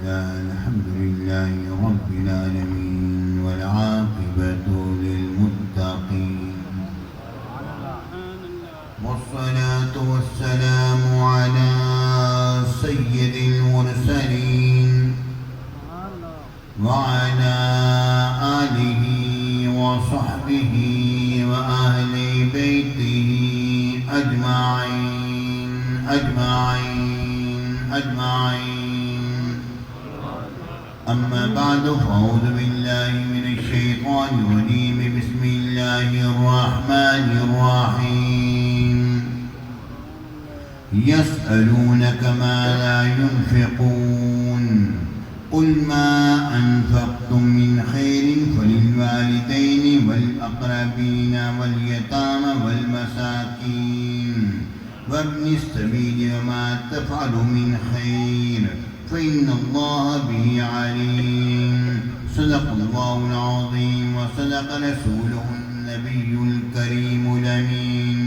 الحمد لله رب العالمين والعاقبة للمتقين والصلاة والسلام على سيد المرسلين وعلى آله وصحبه وأهل بيته أجمعين أما بعد فأعوذ بالله من الشيطان الرجيم بسم الله الرحمن الرحيم يسألونك ماذا ينفقون قل ما أنفقتم من خير فللوالدين والأقربين واليتامى والمساكين وابن السبيل وما تفعلوا من خير فإن الله به عليم صدق الله العظيم وصدق رسوله النبي الكريم الأمين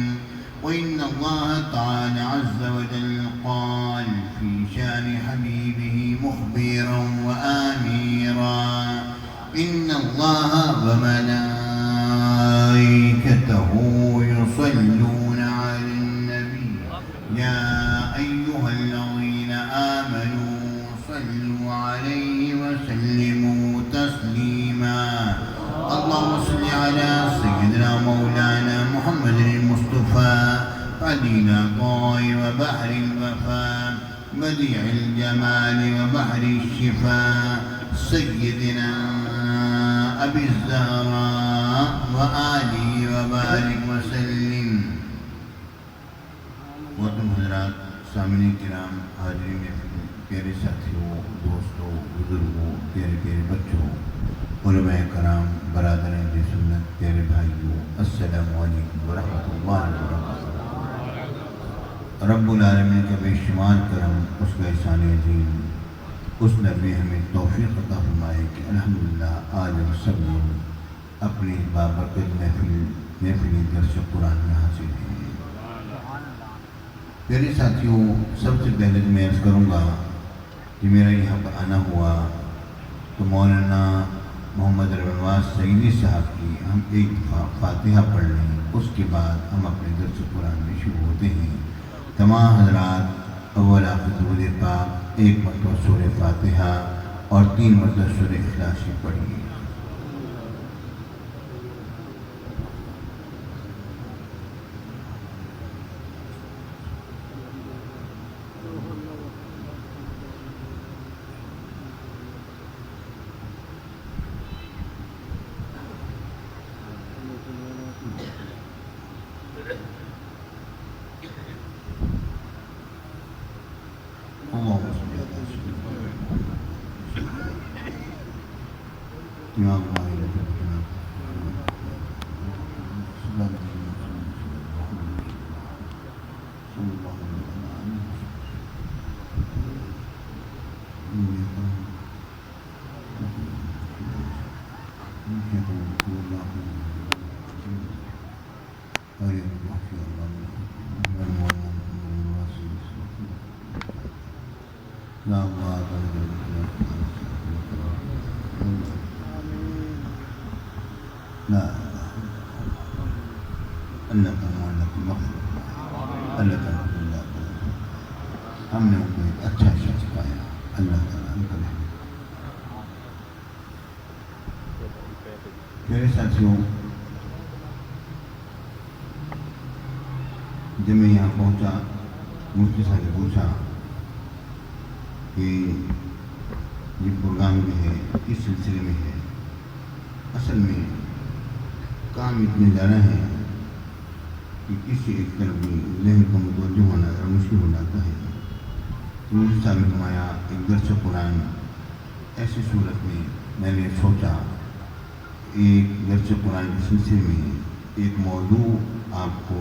وإن الله تعالى عز وجل قال في شأن حبيبه مخبرا وآميرا إن الله وملائكته يصلون على النبي يا أيها الذين آمنوا صلوا عليه وسلموا تسليما اللهم صل على سيدنا مولانا محمد المصطفى عديل الضوء وبحر الوفاء بديع الجمال وبحر الشفاء سيدنا أبي الزهراء وآله وبارك وسلم. محترم حضرات، سامعین کرام، حاضرین پیارے ساتھیوں، دوستوں، بزرگوں، پیارے پیارے بچوں، علماء کرام، برادران سنت، پیارے بھائیوں، السلام علیکم ورحمۃ اللہ وبرکاتہ. رب العالمین کا بے شمار کرم، اس کا احسان عظیم، اس نے ہمیں توفیق عطا فرمائے کہ الحمدللہ آج ہم سب لوگ اپنی بابرکت محفل درس قرآن میں حاصل ہیں. پیارے ساتھیوں، سب سے پہلے تو میں عرض کروں گا کہ میرا یہاں پر آنا ہوا تو مولانا محمد رنواز سعیدی صاحب کی ہم ایک فاتحہ پڑھ لیں، اس کے بعد ہم اپنے درس قرآن میں شروع ہوتے ہیں. تمام حضرات اول آخر درود پاک، ایک مرتبہ سورہ فاتحہ اور 3 مرتبہ سورہ اخلاص پڑھیے. ہم نے ان کو ایک اچھا شخص پایا، اللہ تعالیٰ ان کو رحمت. میرے ساتھیوں، جب میں یہاں پہنچا مفتی صاحب نے پوچھا کہ یہ پروگرام جو ہے کس سلسلے میں ہے. اصل میں کام اتنے زیادہ ہیں کہ کسی ایک طرف بھی ذہن کو متوجہ ہونا ذرا مشکل ہو جاتا ہے. مفتی صاحب نے فرمایا ایک درس قرآن ایسی صورت میں نے سوچا ایک درس قرآن کے سلسلے میں ایک موضوع آپ کو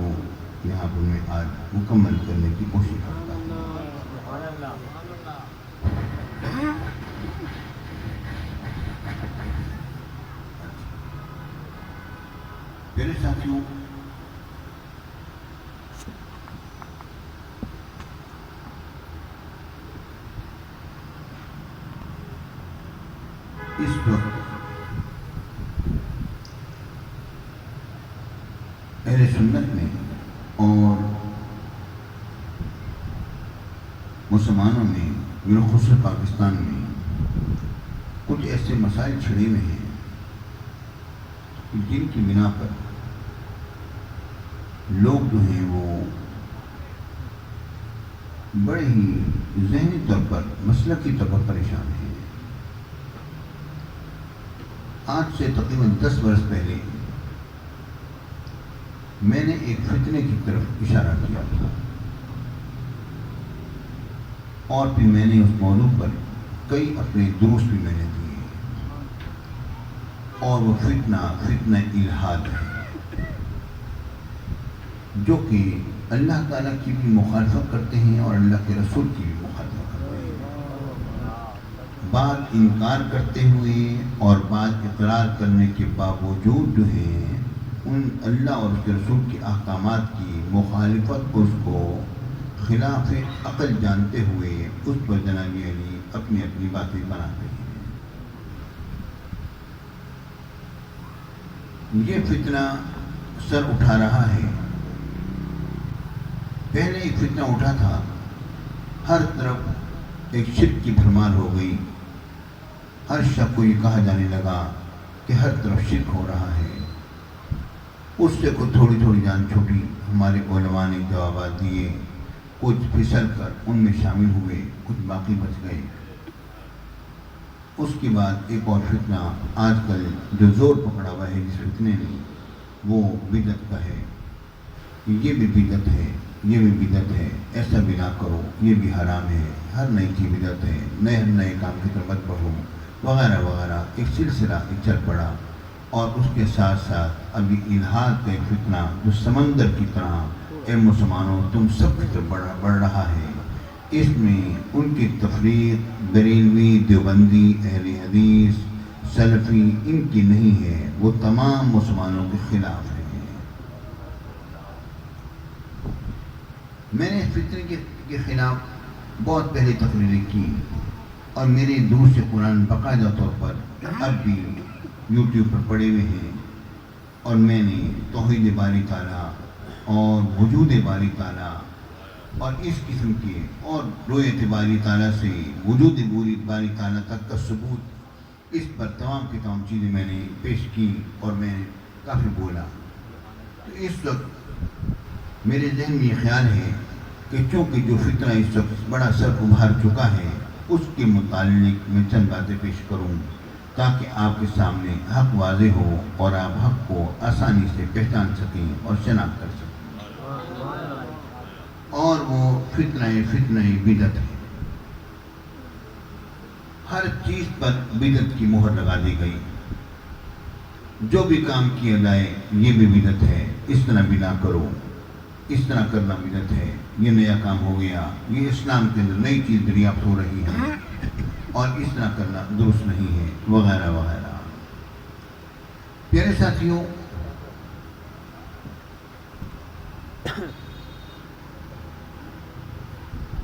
یہاں پر میں آج مکمل کرنے کی کوشش کرتا ہوں. میرے ساتھیوں، اس وقت اہل سنت میں اور مسلمانوں میں بالخصوص پاکستان میں کچھ ایسے مسائل چھڑے ہوئے ہیں جن کی بنا پر لوگ جو ہیں وہ بڑے ہی ذہنی طور پر مسلکی طور پر پریشان ہیں۔ آج سے تقریباً 10 برس پہلے میں نے ایک فتنے کی طرف اشارہ کیا تھا اور پھر میں نے اس موضوع پر کئی اپنے دروس بھی میں نے دیے، اور وہ فتنہ الہاد ہے جو کہ اللہ تعالیٰ کی بھی مخالفت کرتے ہیں اور اللہ کے رسول کی بھی مخالفت کرتے ہیں۔ بات انکار کرتے ہوئے اور بات اقرار کرنے کے باوجود جو ہے ان اللہ اور اس کے رسول کے احکامات کی مخالفت کو، اس کو خلاف عقل جانتے ہوئے اس پر جناب علی اپنی اپنی باتیں بناتے ہیں۔ یہ فتنہ سر اٹھا رہا ہے۔ پہلے ایک فتنہ اٹھا تھا، ہر طرف ایک شرک کی بھرمار ہو گئی، ہر شخص کو یہ کہا جانے لگا کہ ہر طرف شرک ہو رہا ہے۔ اس سے کچھ تھوڑی تھوڑی جان چھوٹی، ہمارے علماء نے جوابات دیے، کچھ پھسل کر ان میں شامل ہوئے، کچھ باقی بچ گئے۔ اس کے بعد ایک اور فتنہ آج کل جو زور پکڑا ہوا ہے جس فتنے نے، وہ بدعت کا ہے۔ یہ بھی بدعت ہے، یہ بھی بدعت ہے، ایسا بھی نہ کرو، یہ بھی حرام ہے، ہر نئی کی بدعت ہے، نئے کام کی طرف مت بڑھو، وغیرہ وغیرہ۔ ایک سلسلہ چل پڑا، اور اس کے ساتھ ساتھ ابھی الہاد کا ایک فتنہ جو سمندر کی طرح اے مسلمانوں تم سب کی طرف بڑھ رہا ہے۔ اس میں ان کی تفریق بریلوی، دیوبندی، اہل حدیث، سلفی ان کی نہیں ہے، وہ تمام مسلمانوں کے خلاف ہے۔ میں نے فتنے کے خلاف بہت پہلے تقریریں کی، اور میرے دروس قرآن باقاعدہ طور پر اب بھی یوٹیوب پر پڑے ہوئے ہیں، اور میں نے توحید باری تعالیٰ اور وجود باری تعالیٰ اور اس قسم کے اور رویت باری تعالیٰ سے وجود باری تعالیٰ تک کا ثبوت، اس پر تمام کی تمام چیزیں میں نے پیش کی، اور میں نے کافی بولا۔ تو اس وقت میرے ذہن میں یہ خیال ہے کہ چونکہ جو فتنہ اس وقت بڑا سر ابھار چکا ہے، اس کے متعلق میں چند باتیں پیش کروں تاکہ آپ کے سامنے حق واضح ہو اور آپ حق کو آسانی سے پہچان سکیں اور شناخت کر سکیں۔ اور وہ فتنہ بدعت ہے۔ ہر چیز پر بدعت کی مہر لگا دی گئی، جو بھی کام کیا جائے یہ بھی بدعت ہے، اس طرح بھی نہ کرو، اس طرح کرنا بدعت ہے، یہ نیا کام ہو گیا، یہ اسلام کے اندر نئی چیز دریافت ہو رہی ہے، اور اس طرح کرنا درست نہیں ہے، وغیرہ وغیرہ۔ پیارے ساتھیوں،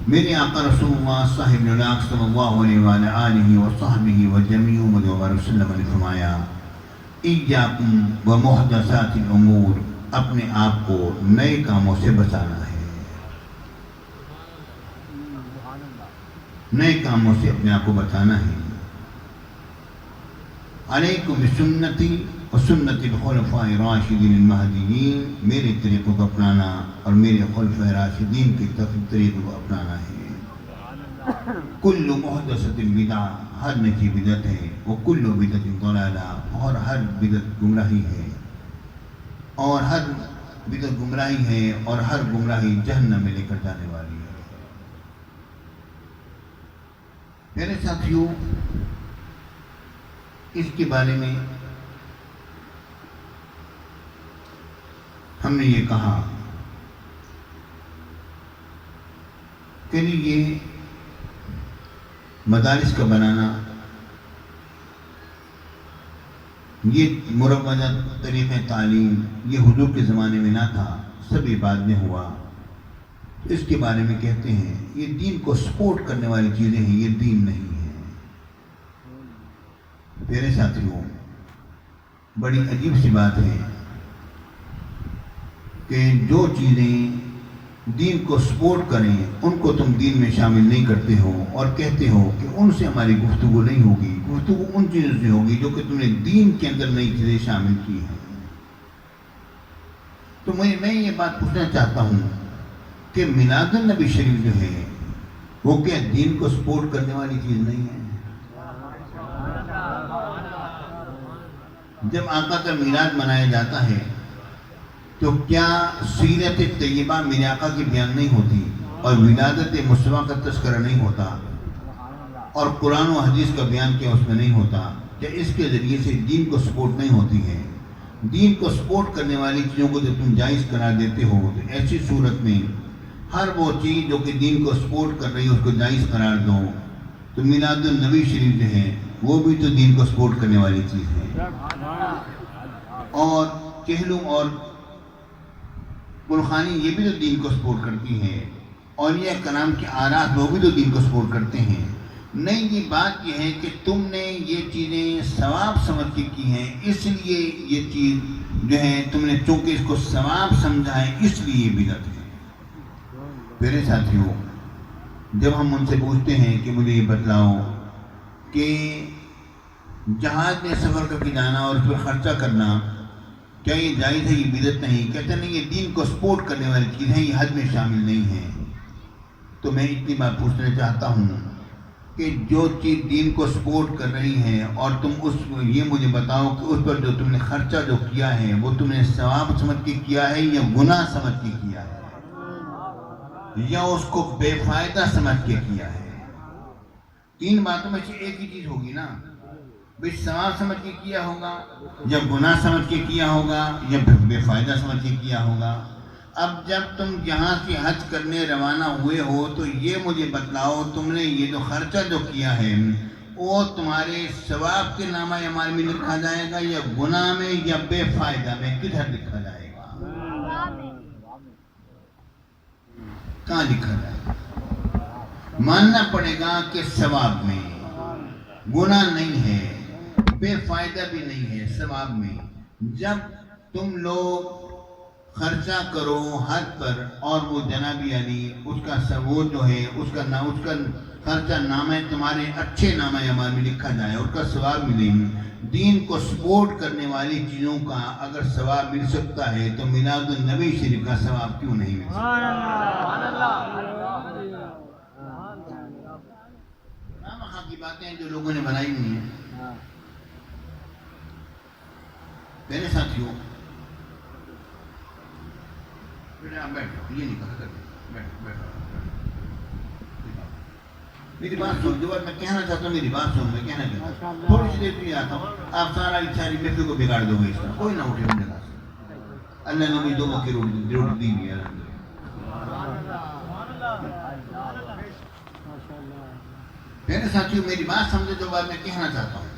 میرے آقا رسول اللہ صاحب العلاق صلی اللہ علیہ وآلہ وصحبہ وجمیع امت وسلم نے فرمایا، ایاکم ومحدثات الامور، اپنے آپ کو نئے کاموں سے بچانا ہے، نئے کاموں سے اپنے آپ کو بچانا ہے۔ علیکم بسنتی وسنت الخلفاء الراشدین المہدیین، میرے طریقوں کو اپنانا اور میرے خلفاء راشدین کے طریقوں کو اپنانا ہے۔ کل محدثۃ بدعہ، ہر نئی بدعت ہے، وکل بدعۃ ضلالہ، اور ہر بدعت گمراہی ہے، اور ہر بدعت گمراہی ہے، اور ہر گمراہی جہنم میں لے کر جانے والی ہے۔ میرے ساتھیوں، اس کے بارے میں ہم نے یہ کہا کہ یہ مدارس کا بنانا، یہ مروجہ طریقہ تعلیم، یہ حضور کے زمانے میں نہ تھا، سب یہ بعد میں ہوا۔ اس کے بارے میں کہتے ہیں یہ دین کو سپورٹ کرنے والی چیزیں ہیں، یہ دین نہیں ہے۔ میرے ساتھیوں، بڑی عجیب سی بات ہے کہ جو چیزیں دین کو سپورٹ کریں ان کو تم دین میں شامل نہیں کرتے ہو اور کہتے ہو کہ ان سے ہماری گفتگو نہیں ہوگی، گفتگو ان چیزوں سے ہوگی جو کہ تم نے دین کے اندر نئی چیزیں شامل کی ہیں۔ تو میں یہ بات پوچھنا چاہتا ہوں کہ میلاد النبی شریف جو ہے وہ کیا دین کو سپورٹ کرنے والی چیز نہیں ہے؟ جب آقا کا میلاد منایا جاتا ہے تو کیا سیرت طیبہ میرے آقا کی بیان نہیں ہوتی اور ولادت مصطفیٰ کا تذکرہ نہیں ہوتا اور قرآن و حدیث کا بیان کیا اس میں نہیں ہوتا؟ کیا اس کے ذریعے سے دین کو سپورٹ نہیں ہوتی ہے؟ دین کو سپورٹ کرنے والی چیزوں کو جب تم جائز قرار دیتے ہو تو ایسی صورت میں ہر وہ چیز جو کہ دین کو سپورٹ کر رہی ہے اس کو جائز قرار دو، تو میلاد النبی شریف جو ہے وہ بھی تو دین کو سپورٹ کرنے والی چیز ہے۔ اور چہلم اور گلخانی یہ بھی تو دین کو سپورٹ کرتی ہیں، اولیاء کرام کے آراء وہ بھی تو دین کو سپورٹ کرتے ہیں۔ نہیں، یہ بات یہ ہے کہ تم نے یہ چیزیں ثواب سمجھ کے کی ہیں، اس لیے یہ چیز جو ہے تم نے چونکہ اس کو ثواب سمجھا ہے اس لیے یہ بدعت ہے۔ میرے ساتھیوں، جب ہم ان سے پوچھتے ہیں کہ مجھے یہ بتلاؤ کہ جہاز میں سفر کر کے جانا اور اس پر خرچہ کرنا کیا یہ جائز ہے؟ یہ بدعت نہیں؟ کہتے نہیں، یہ دین کو سپورٹ کرنے والی چیز ہے، یہ حج میں شامل نہیں ہے۔ تو میں اتنی بات پوچھنا چاہتا ہوں کہ جو چیز دین کو سپورٹ کر رہی ہے اور تم یہ مجھے بتاؤ کہ اس پر جو تم نے خرچہ جو کیا ہے وہ تم نے ثواب سمجھ کے کیا ہے یا گناہ سمجھ کے کیا ہے یا اس کو بے فائدہ سمجھ کے کیا ہے؟ تین باتوں میں سے ایک ہی چیز ہوگی نا، بھئی ثواب سمجھ کے کیا ہوگا یا گناہ سمجھ کے کیا ہوگا یا بے فائدہ سمجھ کے کیا ہوگا۔ اب جب تم یہاں سے حج کرنے روانہ ہوئے ہو تو یہ مجھے بتلاؤ تم نے یہ جو خرچہ جو کیا ہے وہ تمہارے ثواب کے نامہ اعمال میں لکھا جائے گا یا گناہ میں یا بے فائدہ میں؟ کدھر لکھا جائے گا؟ کہاں لکھا جائے گا؟ ماننا پڑے گا کہ ثواب میں، گناہ نہیں ہے، بے فائدہ بھی نہیں ہے ثواب میں۔ جب تم لوگ خرچہ کرو حج پر اور وہ جنابی علی اس کا ثبوت جو ہے اس کا خرچہ نامہ تمہارے اچھے نامہ اعمال میں لکھا جائے اور کا ثواب ملے، دین کو سپورٹ کرنے والی چیزوں کا اگر ثواب مل سکتا ہے تو میلاد النبی شریف کا ثواب کیوں نہیں مل سکتا؟ خواہ کی باتیں جو لوگوں نے بنائی ہوئی ہیں۔ میرے ساتھیوں، یہ نہیں کہا کرتے، میری بات سن، جو بات میں کہنا چاہتا ہوں میری بات سن، میں کہنا چاہتا ہوں تھوڑی سی دیر بھی آتا ہوں، آپ ساری محفل کو بگاڑ دو گے اس طرح، کوئی نہ اٹھے ان جگہ سے۔ اللہ نے مجھے دو موقع روٹی دی بھی ہے۔ میرے ساتھیوں، میری بات سمجھے جو بات میں کہنا چاہتا ہوں۔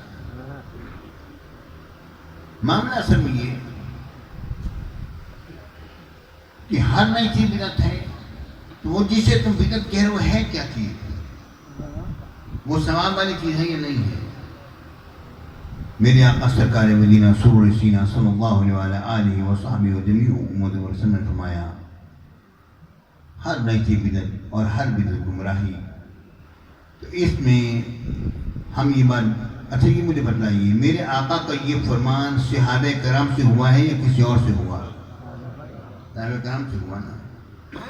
معاملہ اصل میں یہ کہ ہر نئی چیز بدعت ہے، تو وہ جسے تم بدعت کہہ رہے ہو ہے کیا چیز؟ وہ ثواب والی چیز ہے یا نہیں ہے؟ میرے آقا سرکار مدینہ سرور سینہ صلی اللہ علیہ وآلہ وصحبہ وجمیع امت ورسلم نے فرمایا ہر نئی چیز بدعت اور ہر بدعت گمراہی۔ تو اس میں ہم یہ بات، اچھا یہ مجھے بتلائیے میرے آقا کا یہ فرمان صحابہ کرام سے ہوا ہے یا کسی اور سے ہوا؟ صحابہ کرام سے ہوا نا،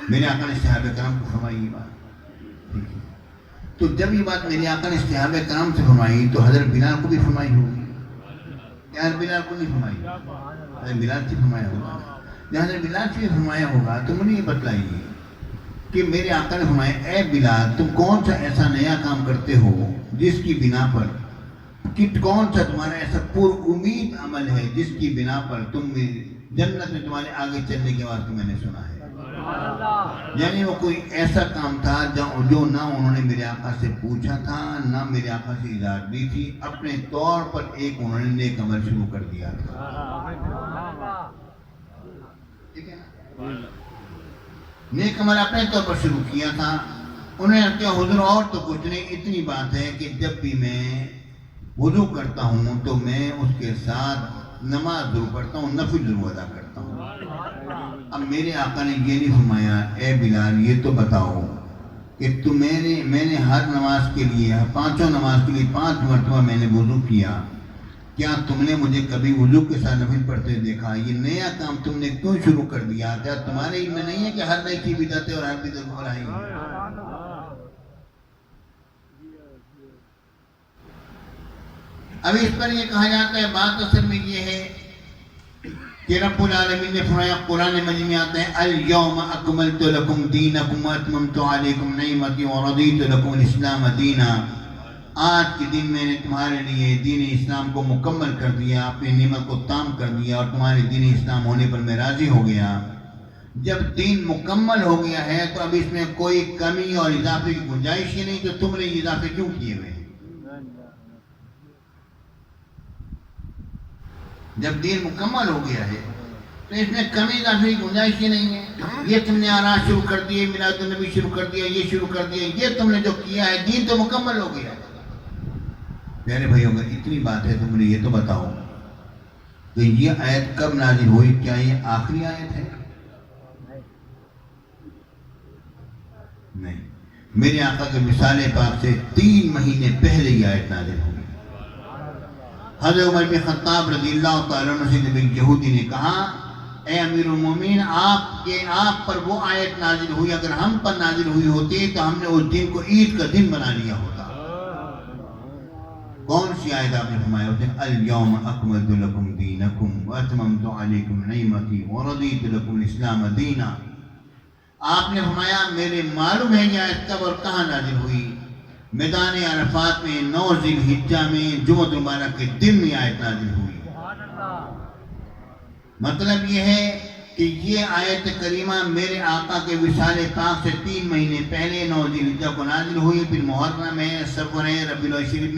میرے آقا نے صحابہ کرام کو فرمائی یہ بات، ٹھیک ہے؟ تو جب یہ بات میرے آقا نے صحابہ کرام سے فرمائی تو حضرت بلال کو بھی فرمائی ہوگی، یا حضرت بلال کو نہیں فرمائی؟ حضرت بلال سے فرمایا ہوگا۔ جب حضرت بلال سے فرمایا ہوگا تو مجھے یہ بتلائیے کہ میرے آقا نے فرمایا اے بلال تم کون سا ایسا نیا کام کرتے ہو جس کی بنا پر کون سا تمہارا ایسا پر امید عمل ہے جس کی بنا پر تم جنت میں تمہارے آگے چلنے کے واسطے میں نے سنا ہے؟ یعنی وہ کوئی ایسا کام تھا جو نہ انہوں نے میرے آقا سے پوچھا تھا نہ میرے آقا سے اجازت دی تھی، اپنے طور پر ایک انہوں نے نیک عمل شروع کر دیا تھا، ٹھیک ہے نا؟ نیک عمل اپنے طور پر شروع کیا تھا۔ انہوں نے کیا حضور اور تو کچھ نہیں، اتنی بات ہے کہ جب بھی میں وضو کرتا ہوں تو میں اس کے ساتھ نماز ضرور پڑھتا ہوں، نفل ضرور ادا کرتا ہوں۔ اب میرے آقا نے یہ نہیں فرمایا اے بلال یہ تو بتاؤ کہ میں نے ہر نماز کے لیے، پانچوں نماز کے لیے 5 مرتبہ میں نے وضو کیا، کیا تم نے مجھے کبھی وضو کے ساتھ نفل پڑھتے دیکھا؟ یہ نیا کام تم نے کیوں شروع کر دیا؟ کیا تمہارے علم میں نہیں ہے کہ ہر نئی کی بدعت ہے اور ہر بدعت برائی ہے؟ اب اس پر یہ کہا جاتا ہے، بات اصل میں یہ ہے کہ رب العالمین نے فرمایا، قرآن مجید میں آتا ہے الیوم اکملت لکم دینکم واتممت علیکم نعمتی ورضیت لکم الاسلام دینا۔ آج کے دن میں نے تمہارے لیے دین اسلام کو مکمل کر دیا، اپنی نعمت کو تام کر دیا اور تمہارے دین اسلام ہونے پر میں راضی ہو گیا۔ جب دین مکمل ہو گیا ہے تو اب اس میں کوئی کمی اور اضافے کی گنجائش ہی نہیں، تو تم نے یہ اضافے کیوں کیے ہوئے؟ جب دین مکمل ہو گیا ہے تو اس میں کمی اضافے کی گنجائش ہی نہیں ہے۔ یہ تم نے آراز شروع کر دیے، میلاد النبی شروع کر دیا، یہ شروع کر دیا، یہ تم نے جو کیا ہے، دین تو مکمل ہو گیا ہے۔ پیارے بھائیوں، اگر اتنی بات ہے تو مجھے یہ تو بتاؤ کہ یہ آیت کب نازل ہوئی؟ کیا یہ آخری آیت ہے؟ نہیں، میرے آقا کے مثال پاک سے 3 مہینے پہلے یہ آیت نازل ہوئی۔ حضرت عمر بن خطاب رضی اللہ تعالیٰ عنہ سے جب ایک یہودی نے کہا اے امیر المومنین، آپ پر وہ آیت نازل ہوئی، اگر ہم پر نازل ہوئی ہوتی تو ہم نے اس دن کو عید کا دن بنا لیا ہوتا۔ کون سی آیت آپ نے فرمایا اس دن؟ الیوم اکملت لکم دینکم واتممت علیکم نعمتی ورضیت لکم الاسلام دینا۔ آپ نے فرمایا میرے معلوم ہے یہ آیت کب اور کہاں نازل ہوئی؟ میدان عرفات میں 9 ذی الحجہ میں جمعۃ المبارک کے دن میں آیت نازل ہوئی۔ مطلب یہ ہے کہ یہ آیت کریمہ میرے آقا کے وصال پاک سے 3 مہینے پہلے 9 ذی الحجہ کو نازل ہوئی، پھر محرم ہے، صفر ہے، ربیع الاول شریف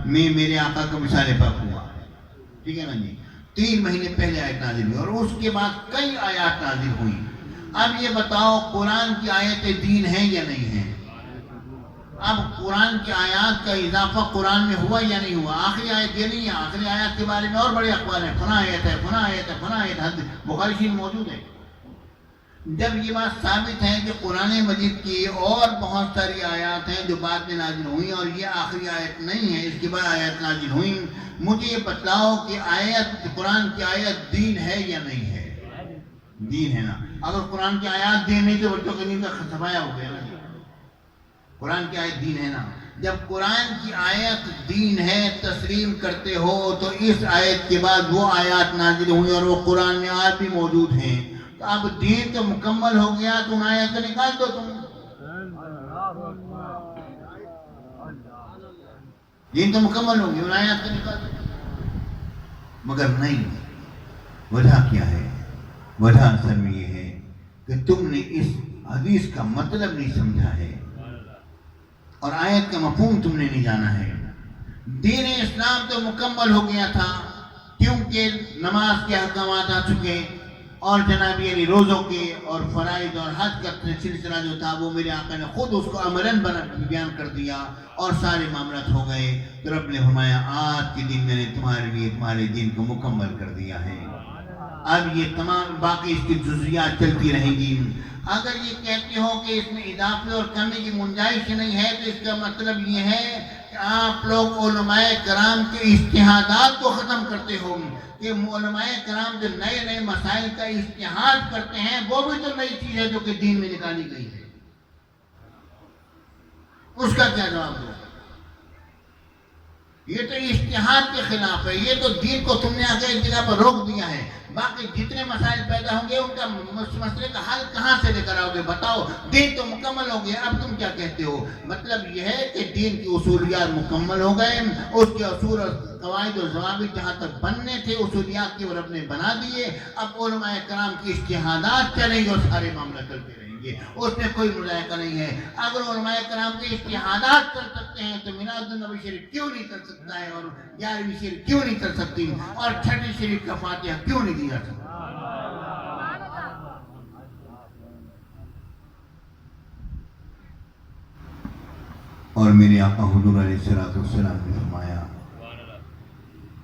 میں میرے آقا کا وصال پاک ہوا۔ ٹھیک ہے نا جی؟ 3 مہینے پہلے آیت نازل ہوئی اور اس کے بعد کئی آیات نازل ہوئی۔ اب یہ بتاؤ قرآن کی آیتیں دین ہیں یا نہیں ہیں؟ اب قرآن کی آیات کا اضافہ قرآن میں ہوا یا نہیں ہوا؟ آخری آیت یہ نہیں ہے، آخری آیات کے بارے میں اور بڑے اقوال ہیں، فلاں آیت ہے، فلاں آیت ہے، فلاں آیت ہے، بخاری شریف موجود ہے۔ جب یہ بات ثابت ہے کہ قرآن مجید کی اور بہت ساری آیات ہیں جو بعد میں نازل ہوئیں اور یہ آخری آیت نہیں ہے، اس کے بعد آیت نازل ہوئیں، مجھے یہ بتلاؤ کہ قرآن کی آیت دین ہے یا نہیں ہے؟ دین ہے نا۔ اگر قرآن کی آیات دین نہیں تو بچوں کے نیند کا سفایا ہو گیا نا۔ قرآن کی آیت دین ہے نا۔ جب قرآن کی آیت دین ہے تسلیم کرتے ہو تو اس آیت کے بعد وہ آیات نازل ہوئی اور وہ قرآن میں آج بھی موجود ہیں، تو اب دین تو مکمل ہو گیا، تو ان آیت کو نکال دو تم۔ دین تو مکمل ہو گیا، ان آیات کو نکال دو۔ مگر نہیں، وجہ کیا ہے؟ وجہ اصل میں یہ ہے کہ تم نے اس حدیث کا مطلب نہیں سمجھا ہے اور آیت کا مفہوم تم نے نہیں جانا ہے۔ دین اسلام تو مکمل ہو گیا تھا کیونکہ نماز کے احکامات آ چکے اور جناب علی روزوں کے اور فرائض اور حج کا سلسلہ جو تھا وہ میرے آقا نے خود اس کو عملاً بیان کر دیا اور سارے معاملات ہو گئے۔ تو رب نے فرمایا آج کے دن میں نے تمہارے لیے تمہارے دین کو مکمل کر دیا ہے۔ اب یہ تمام باقی اس کی جزیات چلتی رہیں گی۔ اگر یہ کہتے ہو کہ اس میں اضافے اور کمی کی گنجائش نہیں ہے تو اس کا مطلب یہ ہے کہ آپ لوگ علماء کرام کے اجتہادات کو ختم کرتے ہو کہ علماء کرام جو نئے نئے مسائل کا اجتہاد کرتے ہیں وہ بھی تو نئی چیز ہے جو کہ دین میں نکالی گئی ہے۔ اس کا کیا جواب دو؟ یہ تو اجتہاد کے خلاف ہے، یہ تو دین کو تم نے آگے ایک جگہ پر روک دیا ہے۔ باقی جتنے مسائل پیدا ہوں گے ان کا مسئلے کا حل کہاں سے لے کر آؤ گے؟ بتاؤ، دین تو مکمل ہو گیا، اب تم کیا کہتے ہو؟ مطلب یہ ہے کہ دین کی اصولیات مکمل ہو گئے، اس کے اصول اور قواعد و ضوابط جہاں تک بننے تھے اصولیات کی وہ رب نے بنا دیے، اب علماء کرام کی اجتہادات چلیں گے اور سارے معاملہ چلتے رہیں گے، اس میں کوئی مذائقہ نہیں ہے۔ اگر علماء کرام کے اجتہادات چل سکتے ہیں تو میلاد النبی شریف کیوں نہیں چل سکتا ہے، اور 11ویں شریف کیوں نہیں چل سکتی، اور 6ٹی شریف کا فاتحہ کیوں نہیں دیا سکتا؟ اور میرے آقا حضور علیہ الصلوۃ والسلام نے فرمایا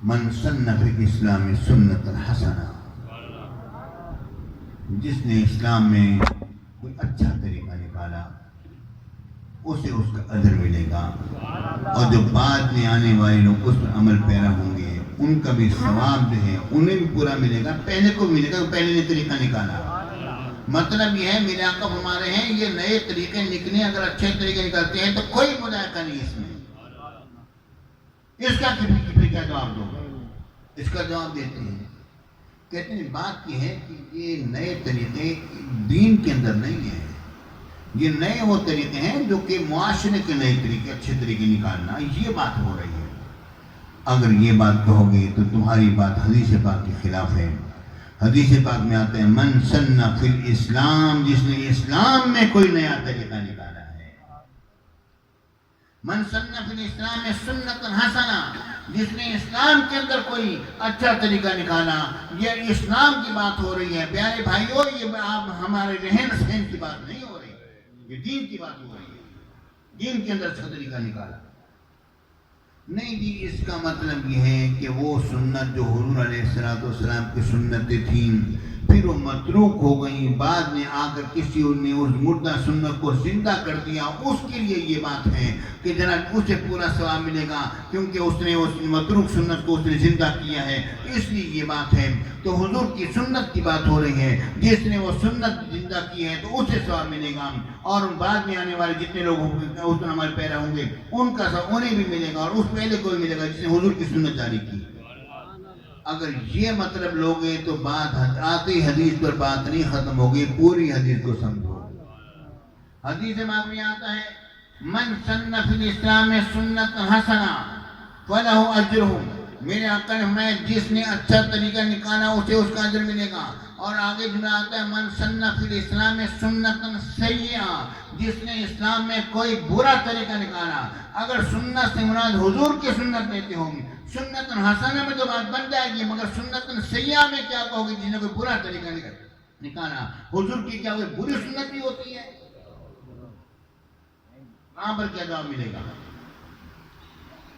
من سن فی الاسلام سنت حسنہ، جس نے اسلام میں کوئی اچھا طریقہ نکالا اسے اس کا اجر ملے گا، اور جو بعد میں آنے والے لوگ اس پر عمل پیرا ہوں گے ان کا بھی ثواب جو ہے انہیں بھی پورا ملے گا، پہلے کو ملے گا، پہلے نے طریقہ نکالا۔ مطلب یہ ہے میرے آقا فرما رہے ہیں یہ نئے طریقے نکلے، اگر اچھے طریقے نکلتے ہیں تو کوئی مذائقہ نہیں اس میں۔ اس کا پھر کیا جواب دو؟ اس کا جواب دیتے ہیں، کہتے ہیں بات یہ ہے کہ یہ نئے طریقے دین کے اندر نہیں ہیں، یہ نئے وہ طریقے ہیں جو کہ معاشرے کے نئے طریقے، اچھے طریقے نکالنا، یہ بات ہو رہی ہے۔ اگر یہ بات کہو گے تو تمہاری بات حدیث پاک کے خلاف ہے۔ حدیث پاک میں آتا ہے من سن فی الاسلام، جس نے اسلام میں کوئی نیا طریقہ نکالا ہے، من سن فی الاسلام میں سنت حسنہ، جس نے اسلام کے اندر کوئی اچھا طریقہ نکالا۔ یہ اسلام کی بات ہو رہی ہے پیارے بھائیوں، یہ آپ ہمارے رہن سہن کی بات نہیں ہو رہی، یہ دین کی بات ہو رہی ہے، دین کے اندر اچھا طریقہ نکالا۔ نہیں جی، اس کا مطلب یہ ہے کہ وہ سنت جو حضور علیہ السلام کی سنتیں تھیں پھر وہ متروک ہو گئیں، بعد میں آ کر کسی نے اس مردہ سنت کو زندہ کر دیا، اس کے لیے یہ بات ہے کہ جناب اسے پورا ثواب ملے گا، کیونکہ اس نے اس متروک سنت کو اس نے زندہ کیا ہے، اس لیے یہ بات ہے۔ تو حضور کی سنت کی بات ہو رہی ہے، جس نے وہ سنت زندہ کی ہے تو اسے ثواب ملے گا، اور بعد میں آنے والے جتنے لوگ اس میں ہمارے پیرا ہوں گے ان کا ثواب انہیں بھی ملے گا، اور اس پہلے کو بھی ملے گا جس نے حضور کی سنت جاری کی۔ اگر یہ مطلب لوگے تو بات آتی حدیث پر بات نہیں ختم ہوگی، پوری حدیث کو سمجھو۔ حدیث میں آتا ہے من سن فی الاسلام سنت حسنہ فلہ اجرہ، میرے آقا نے فرمایا جس نے اچھا طریقہ نکالا اسے اس کا اجر ملے گا، اور آگے جملہ آتا ہے من سن فی الاسلام سنت سیئہ، جس نے اسلام میں کوئی برا طریقہ نکالا۔ اگر سنت سے مراد حضور کی سنت لیتے ہوں گے، سنت حسنہ میں تو بات بن جائے گی، مگر سنت سیئہ میں کیا کہو گے؟ جس نے کوئی برا طریقہ نکالا۔ حضور کی کیا کوئی بری سنت بھی ہوتی ہے؟ وہاں پر کیا جواب ملے گا؟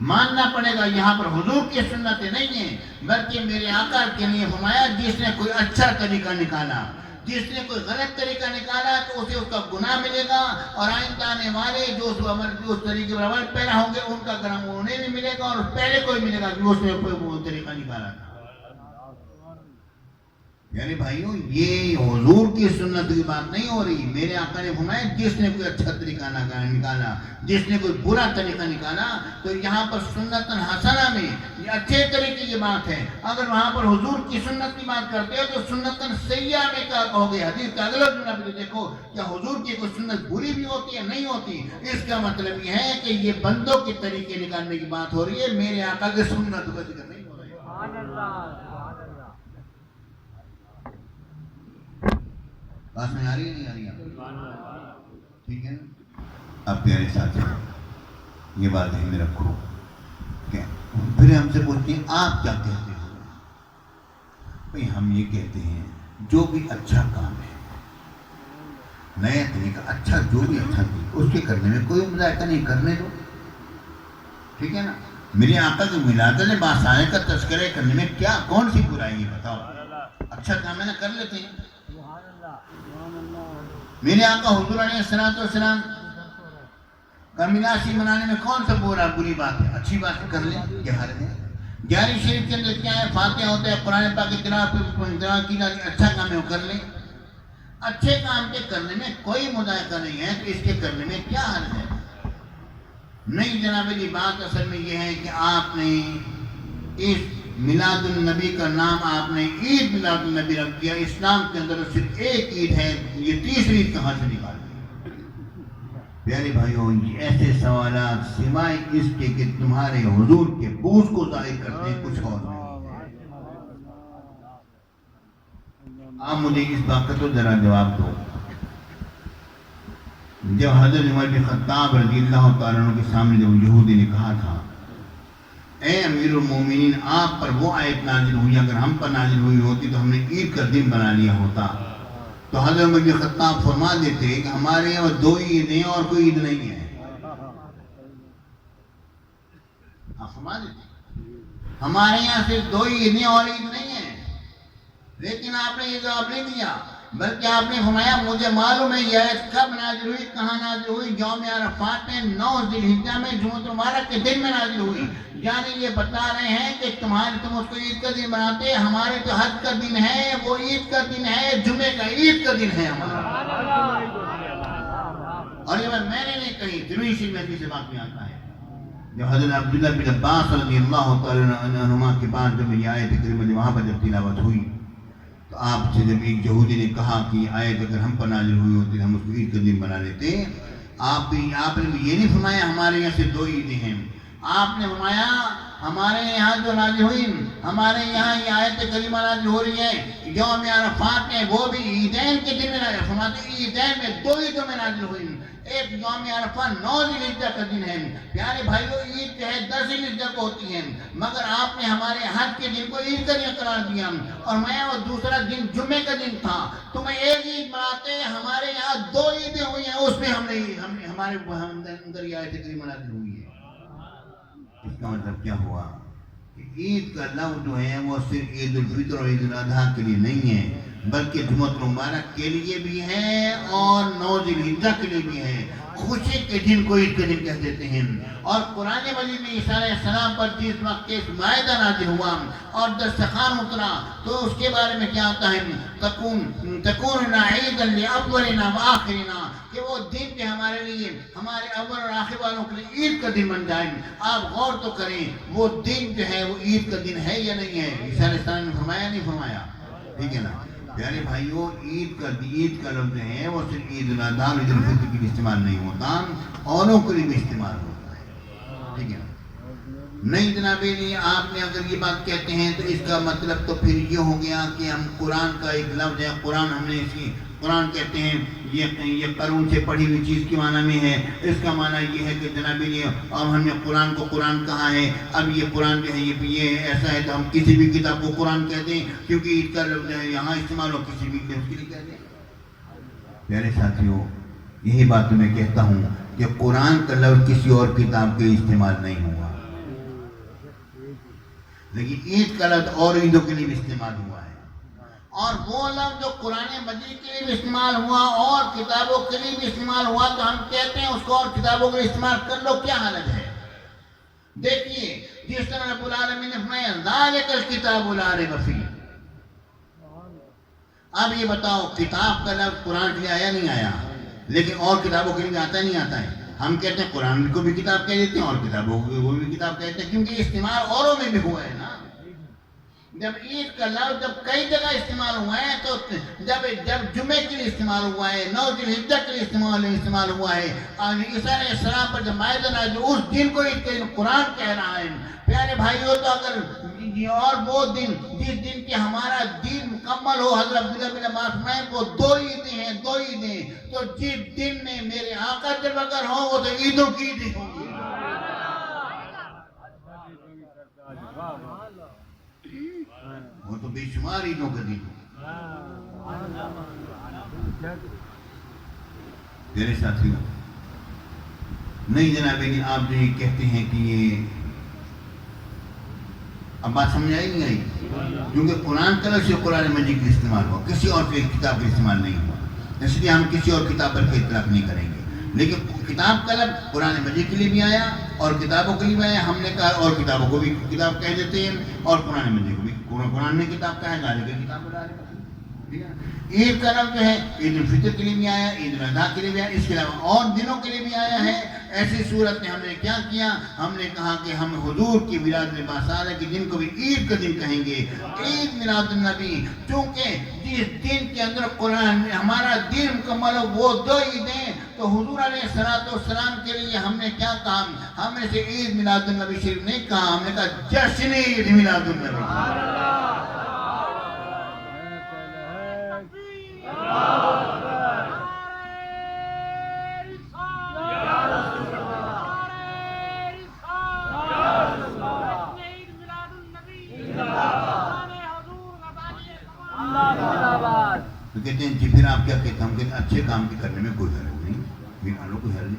ماننا پڑے گا یہاں پر حضور کی سنتیں نہیں ہیں، بلکہ میرے آقا کے لیے فرمایا جس نے کوئی اچھا طریقہ نکالا، جس نے کوئی غلط طریقہ نکالا تو اسے اس کا گناہ ملے گا، اور آئندہ آنے والے جو اس طریقے پر عمل پیرا ہوں گے ان کا گناہ انہیں بھی ملے گا، اور پہلے کو بھی ملے گا کہ اس نے وہ طریقہ نکالا تھا۔ یعنی بھائیوں یہ حضور کی سنت کی بات نہیں ہو رہی، میرے آقا نے فرمایا جس نے کوئی اچھا طریقہ نکالا، جس نے کوئی برا طریقہ نکالا، تو یہاں پر سنت حسنہ میں یہ اچھے طریقے کی بات ہے۔ اگر وہاں پر حضور کی سنت کی بات کرتے ہو تو سنت سیئہ میں کیا کہو گے؟ حدیث کا اگلا جملہ بھی دیکھو، کیا حضور کی کوئی سنت بری بھی ہوتی ہے؟ نہیں ہوتی۔ اس کا مطلب یہ ہے کہ یہ بندوں کے طریقے نکالنے کی بات ہو رہی ہے، میرے آقا کی سنت کا ذکر نہیں ہو رہا ہے۔ بات میں آ رہی ہے نہیں آ رہی ہے؟ ٹھیک ہے نا؟ اب پیارے ساتھی یہ بات ذہن میں رکھو کہ پھر ہم سے پوچھتے ہیں آپ کیا کہتے ہو؟ بھئی ہم یہ کہتے ہیں جو بھی اچھا کام ہے، نیا طریقہ اچھا، جو بھی اچھا طریقہ اس کے کرنے میں کوئی مذائقہ نہیں، کرنے دو، ٹھیک ہے نا؟ میرے آقا کے ملادت باثانے کا تذکرہ کرنے میں کیا کون سی برائی ہے بتاؤ؟ اچھا کام ہے نا، کر لیتے ہیں۔ میرے آقا حضور علیہ السلام کا میلاد منانے میں کون سا بری بات ہے؟ اچھی بات کر لیں، یہ حرج ہے؟ 11 شریف کے اندر کیا ہے؟ فاتحہ ہوتا ہے، قرآن پاک کی تلاوت کی جاتی ہے، اچھا کام ہے وہ کر لیں۔ اچھے کام کے کرنے میں کوئی مذائقہ نہیں ہے تو اس کے کرنے میں کیا حرج ہے؟ نہیں جناب جی، بات اصل میں یہ ہے کہ آپ نے اس میلاد النبی کا نام آپ نے عید میلاد النبی رکھ دیا۔ اسلام کے اندر صرف ایک عید ہے، یہ تیسری عید کہاں سے نکال دی؟ پیارے بھائیوں، ایسے سوالات سوائے اس کے کہ تمہارے حضور کے بوجھ کو ظاہر کرتے ہیں، کچھ اور نہیں ہے۔ آپ مجھے اس بات کا تو ذرا جواب دو، جب حضرت عمر بن خطاب رضی اللہ تعالیٰ عنہ کے سامنے جب یہودی نے کہا تھا اے امیر المومنین آپ پر وہ آیت نازل ہوئی، اگر ہم پر نازل ہوئی ہوتی تو ہم نے عید کا دن بنا لیا ہوتا، تو حضرت عمر بن خطاب فرما دیتے کہ ہمارے یہاں 2 عید ہیں اور کوئی عید نہیں ہے، آپ فرما دیتے ہمارے یہاں صرف 2 ہی عیدیں اور عید نہیں ہیں، لیکن آپ نے یہ جواب نہیں دیا، بلکہ آپ نے فرمایا مجھے معلوم ہے یہ آیت کب نازل ہوئی، کہاں نازل ہوئی، یوم عرفات میں 9 ذی الحجہ میں جمعۃ المبارک کے دن میں نازل ہوئی۔ یعنی یہ بتا رہے ہیں کہ تم اس کو عید کا دن بناتے، ہمارے تو حج کا دن ہے، وہ عید کا دن ہے، جمعے کا عید کا دن ہے ہمارا۔ اور یہ بات میں نے نہیں کہی، ترمذی شریف میں سے بات میں آتا ہے، جو حضرت عبداللہ بن عباس رضی اللہ تعالیٰ عنہما کے بعد جب یہ آیت کریمہ وہاں پر جب تلاوت ہوئی تو آپ سے جب ایک یہودی نے کہا کہ یہ آیت اگر ہم پر نازل ہوئی ہوتی ہم اس کو عید کا دن بنا لیتے، آپ نے بھی یہ نہیں فرمایا ہمارے یہاں سے 2 عیدیں ہیں، آپ نے فرمایا ہمارے یہاں جو نازل ہوئی، ہمارے یہاں یہ آیت کریمہ نازل ہو رہی ہے یوم عرفات میں، وہ بھی عیدین کے دن میں نازل، فرماتے عیدین میں 2 عیدوں میں نازل ہوئی، ایک یوم عرفہ 9 ذی الحجہ کا دن ہے۔ پیارے بھائیو عید جو ہے 10 ذی الحجہ کو ہوتی ہے، مگر آپ نے ہمارے حج کے دن کو عید کا دن قرار دیا، اور میں وہ دوسرا دن جمعے کا دن تھا، تمہیں ایک عید مناتے، ہمارے یہاں 2 عیدیں ہوئی ہیں، اس میں ہمارے اندر یہ آیت کریمہ نازل ہوئی ہے۔ اس کا مطلب کیا ہوا کہ عید کا لفظ جو ہے وہ صرف عید الفطر اور عید الاضحیٰ کے لیے نہیں ہے، بلکہ جمعۃ المبارک کے لیے بھی ہے اور 9 ذی الحجہ کے لیے بھی ہے۔ خوشی کے دن کو عید کے دن کہہ دیتے ہیں۔ اور قرآن مجید میں عیسیٰ علیہ السلام پر جس وقت اس مائدہ نازل ہوا اور دسترخوان اترا تو اس کے بارے میں کیا آتا ہے، تکون عیدا لاولنا وآخرنا، کہ وہ دن جو ہمارے لیے، ہمارے اول اور آخر والوں کے لیے عید کا دن بن جائے۔ آپ غور تو کریں وہ دن جو ہے وہ عید کا دن ہے یا نہیں ہے؟ عیسیٰ علیہ السلام نے فرمایا نہیں فرمایا؟ ٹھیک ہے نا پیارے بھائیو، عید کا لفظ ہے وہ صرف عید الاضحیٰ اور عید الفطر کے لیے استعمال نہیں ہوتا، اوروں کے لیے بھی استعمال ہوتا ہے، ٹھیک ہے نا۔ نہیں جناب علی، آپ نے اگر یہ بات کہتے ہیں تو اس کا مطلب تو پھر یہ ہو گیا کہ ہم قرآن کا ایک لفظ ہے، قرآن ہم نے قرآن کہتے ہیں یہ قرون سے پڑھی ہوئی چیز کے معنی میں ہے، اس کا معنی یہ ہے کہ جناب علی اب ہم نے قرآن کو قرآن کہا ہے، اب یہ قرآن جو ہے یہ ایسا ہے تو ہم کسی بھی کتاب کو قرآن کہہ دیں کیونکہ عید کا لفظ ہے یہاں استعمال ہو، کسی بھی لفظ کے لیے کہہ دیں۔ پیارے ساتھیوں، یہی بات میں کہتا ہوں کہ قرآن کا لفظ کسی اور کتاب کے استعمال نہیں ہوا، لیکن عید کا لفظ اور عیدوں کے لیے بھی استعمال ہوا ہے، اور وہ لفظ جو قرآن مجید کے لیے بھی استعمال ہوا اور کتابوں کے لیے بھی استعمال ہوا تو ہم کہتے ہیں اس کو اور کتابوں کے لیے استعمال کر لو، کیا حالت ہے؟ دیکھیے جس طرح رب العالمین نے فرمایا ذالک الکتاب لا ریب فیہ، اب یہ بتاؤ کتاب کا لفظ قرآن کے لیے آیا نہیں آیا؟ لیکن اور کتابوں کے لیے آتا نہیں آتا ہے؟ ہم کہتے ہیں قرآن کو بھی کتاب کہہ دیتے ہیں اور کتابوں کو وہ بھی کتاب کہتے ہیں، کیونکہ استعمال اوروں میں بھی ہوا ہے نا۔ جب عید کا لفظ جب کئی جگہ استعمال ہوا ہے تو جب جمعے کے لیے استعمال ہوا ہے، 9 ذی الحجہ کے لیے استعمال ہوا ہے، اور عیسیٰ علیہ السلام پر جب مائدہ نازل اس دن کو عید کا دن قرآن کہہ رہا ہے۔ پیارے بھائیوں، تو اگر اور وہ دن جس دن کی ہمارا دین مکمل ہو، حضرت عبداللہ بن عباس میں وہ 2 عیدیں ہیں، 2 عیدیں، تو جس دن میں میرے آقا جب اگر ہوں وہ تو عیدوں کی عیدیں ہوں گی۔ وہ تو بے شمار عیدوں کا دن ہو۔ میرے ساتھیوں، نہیں جناب آپ جو یہ کہتے ہیں کہ یہ اب بات سمجھ آئی نہیں آئی؟ کیونکہ قرآن کا لفظ قرآن مجید کا استعمال ہوا، کسی اور کی کتاب کا استعمال نہیں ہوا، اس لیے ہم کسی اور کتاب پر اطلاق نہیں کریں گے، لیکن کتاب کا لفظ قرآن مجید کے لیے بھی آیا اور کتابوں کے لیے بھی آیا، ہم نے کہا اور کتابوں کو بھی کتاب کہہ دیتے ہیں اور قرآن مجید کو بھی قرآن نے کتاب کہا ہے، ذالک الکتاب لا ریب فیہ۔ عید کا لفظ جو ہے عید الفطر کے لیے بھی آیا، عید الاضحیٰ کے لیے بھی آیا، اس کے علاوہ اور دنوں کے لیے بھی آیا ہے۔ ایسی صورت میں ہم نے کیا کیا، ہم نے کہا کہ ہم حضور کی ولادت میں باصادہ کے دن کو بھی عید کا دن کہیں گے، عید میلاد النبی، کیونکہ جس دن کے اندر قرآن ہمارا دین مکمل ہو وہ 2 عیدیں، تو حضور علیہ السلام کے لیے ہم نے کیا کہا، ہم نے سے عید میلاد النبی شریف نہیں کہا، ہم نے کہا جشن عید میلاد النبی۔ تو کہتے ہیں جی پھر آپ کیا کہتے ہیں؟ ہم کہتے ہیں اچھے کام کے کرنے میں کوئی حرج نہیں، بھی کرو کوئی حرج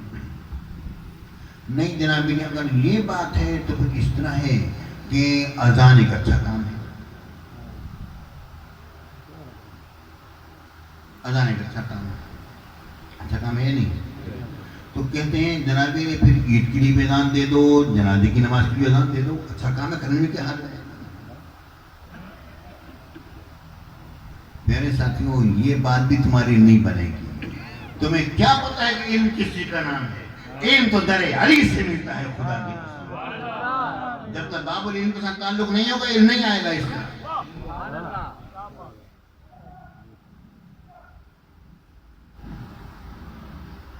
نہیں جناب۔ اگر یہ بات ہے تو پھر اس طرح ہے کہ اذان ایک اچھا کام ہے، اذان ایک اچھا کام ہے، اچھا کام ہے نہیں؟ تو کہتے ہیں جناب نے پھر عید کے لیے بھی اذان دے دو، جنازے کی نماز کے لیے اذان دے دو، اچھا کام ہے، کرنے میں کیا حرج ہے؟ میرے ساتھیوں یہ بات بھی تمہاری نہیں بنے گی۔ تمہیں کیا پتا ہے کہ علم کس چیز کا نام ہے؟ علم تو در علی سے ملتا ہے خدا کی قسم۔ جب تک باب العلم کے ساتھ تعلق نہیں ہوگا علم نہیں آئے گا اس کا۔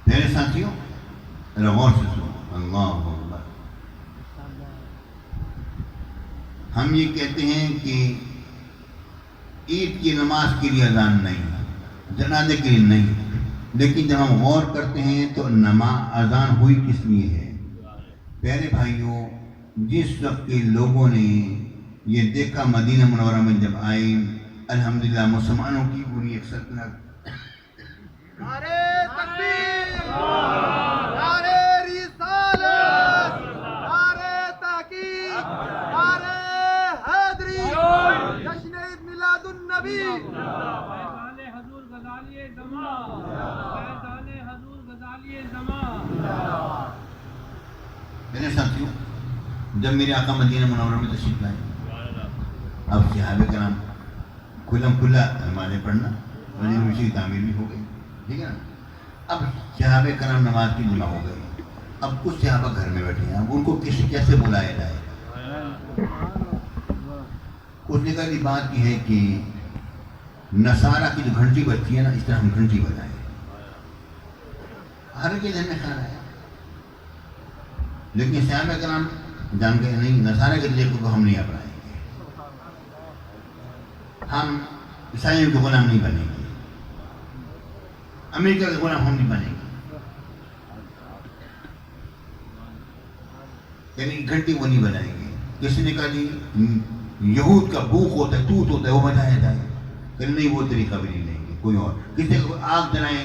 میرے ساتھیوں غور سے سنو، اللہ اکبر۔ ہم یہ کہتے ہیں کہ عید کی نماز کے لیے اذان نہیں، جنازے کے لیے نہیں، لیکن جب ہم غور کرتے ہیں تو اذان ہوئی کس لیے ہے؟ پیارے بھائیوں، جس وقت کے لوگوں نے یہ دیکھا مدینہ منورہ میں جب آئے، الحمدللہ مسلمانوں کی پوری ایک سلطنت، نعرے تکبیر، نعرے رسالت، نعرے تحقیق، نعرے حیدری، جشن عید میلاد النبی، فیضان حضور غزالی زمان، فیضان حضور غزالی زمان۔ میرے ساتھیوں، جب میرے آقا مدینہ منورہ میں تشریف لائے، اب صحابہ کرام کھلم کھلا نمازیں پڑھنا، مسجد کی تعمیر بھی ہو گئی، ٹھیک ہے نا؟ اب صحابہ کرام نماز کی جمع ہو گئی، اب کچھ صحابہ گھر میں بیٹھے ہیں، اب ان کو کیسے بلایا جائے؟ کچھ نے کہا یہ بات یہ ہے کہ نصارہ کی جو گھنٹی بجتی ہے نا، اس طرح ہم گھنٹی بجائیں۔ ہر کے ذہن میں خیال آیا، لیکن صحابہ کرام جان گئے نہیں، نصارہ کے طریقے کو ہم نہیں اپنائیں گے، ہم عیسائیوں کے غلام نہیں بنیں گے، امریکہ کے غلام ہم نہیں بنیں گے، یعنی گھنٹی وہ نہیں بجائیں گے۔ کسی نے کہا جی یہود کا بوق ہوتا ہے، توت ہوتا ہے، وہ بجایا جائے، کہ نہیں وہ طریقہ بھی نہیں لیں گے کوئی اور۔ کسی کو آگ جلائیں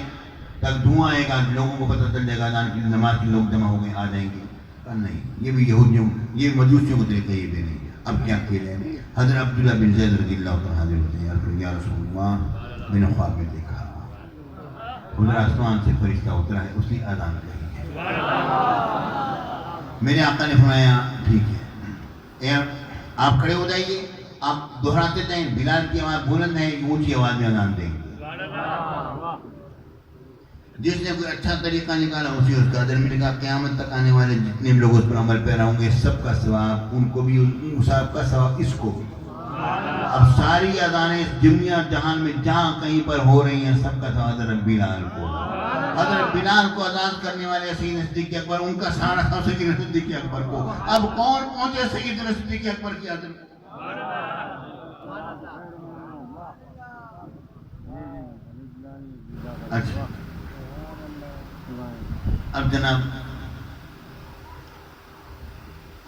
تک دھواں آئے گا، لوگوں کو پتہ چل جائے گا اذان کی نماز کے لوگ جمع ہو گئے آ جائیں گے، نہیں، یہ بھی یہودیوں، یہ مجوسیوں کو طریقہ یہ بھی نہیں۔ اب کیا کھیلے ہیں؟ حضرت عبداللہ بن زید رضی اللہ عنہ حاضر ہوتے ہیں، یا رسول اللہ، میں نے خواب میں دیکھا حضور آسمان سے فرشتہ اترا ہے، اس نے اذان کہی ہے۔ میرے آقا نے فرمایا ٹھیک ہے، آپ کھڑے ہو جائیے، آپ دہراتے جائیں، بلال کی آواز بلند ہے، اونچی آواز میں اذان دیں گے۔ جس نے کوئی اچھا طریقہ نکالا اسی اس کا اجر ملے گا۔ قیامت تک آنے والے جتنے بھی لوگ اس پر عمل پیرا ہوں گے، سب کا ثواب ان کو بھی، ان سب کا ثواب اس کو بھی۔ اب ساری اذانیں دنیا جہان میں جہاں کہیں پر ہو رہی ہیں، سب کا ثواب حضرت بلال کو۔ حضرت بلال کو اذان کرنے والے سیدنا صدیق اکبر، ان کا سارا تھا سیدنا صدیق اکبر کو۔ اب کون پہنچے سیدنا صدیق اکبر کی حضرت کو؟ اچھا، اب جناب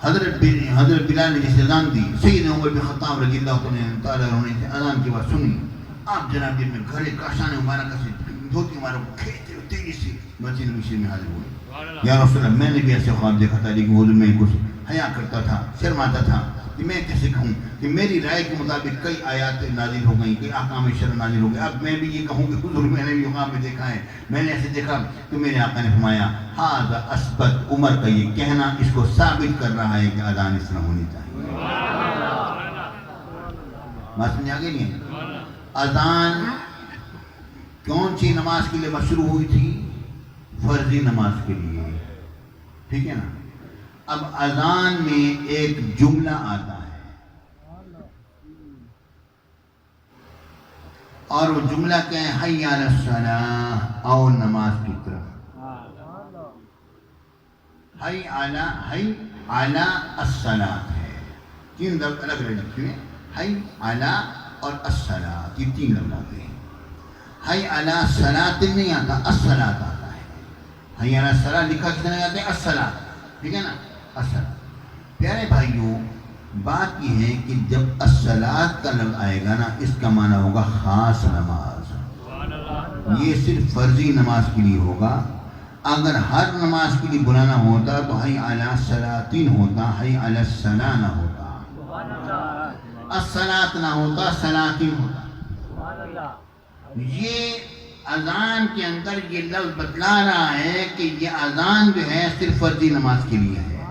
حضرت بلال نے جسے اذان دی، سیدنا عمر بن خطاب رضی اللہ تعالیٰ عنہ نے اذان کی بات سنی، آپ جناب جب میں گھر کاشان مبارکہ سے دھوتی مارو کھیتے ہوئے تیزی سے مسجد نبوی میں حاضر ہوئے۔ یا رسول اللہ، میں نے بھی ایسے خواب دیکھا تھا، لیکن حضور میں کچھ حیا کرتا تھا، شرماتا تھا کہ میں کیسے کہوں کہ میری رائے کے مطابق کئی آیات نازل ہو گئیں، کئی احکام شرع نازل ہو گئے۔ اب میں بھی یہ کہوں کہ حضور میں نے بھی خواب میں دیکھا ہے، میں نے ایسے دیکھا کہ میرے آقا نے فرمایا ھذا اثبت، عمر کا یہ کہنا اس کو ثابت کر رہا ہے کہ اذان اس طرح ہونی چاہیے۔ بات سمجھ آ گئی نہیں؟ اذان کون سی نماز کے لیے مشروع ہوئی تھی؟ فرضی نماز کے لیے، ٹھیک ہے نا؟ اب اذان میں ایک جملہ آتا ہے، اور وہ جملہ کیا ہے؟ حی علی الصلاۃ، آؤ نماز کی طرف۔ حی علی الصلاۃ ہے، تین لفظ الگ الگ لکھے ہیں، حی علی اور الصلاۃ، یہ تین لفظ آتے ہیں۔ حی علی الصلاۃ نہیں آتا، الصلاۃ آتا ہے۔ حی علی الصلاۃ لکھا کس طرح جاتے ہیں؟ الصلاۃ، ٹھیک ہے نا؟ الصلاۃ۔ پیارے بھائیوں، بات یہ ہے کہ جب الصلاۃ کا لفظ آئے گا نا، اس کا معنی ہوگا خاص نماز، یہ صرف فرضی نماز کے لیے ہوگا۔ اگر ہر نماز کے لیے بلانا ہوتا تو حی علی الصلاۃ ہوتا، حی علی الصلاۃ نہ ہوتا۔ الصلاۃ نہ ہوتا، صلاتین ہوتا۔ یہ اذان کے اندر یہ لفظ بتلا رہا ہے کہ یہ اذان جو ہے صرف فرضی نماز کے لیے ہے،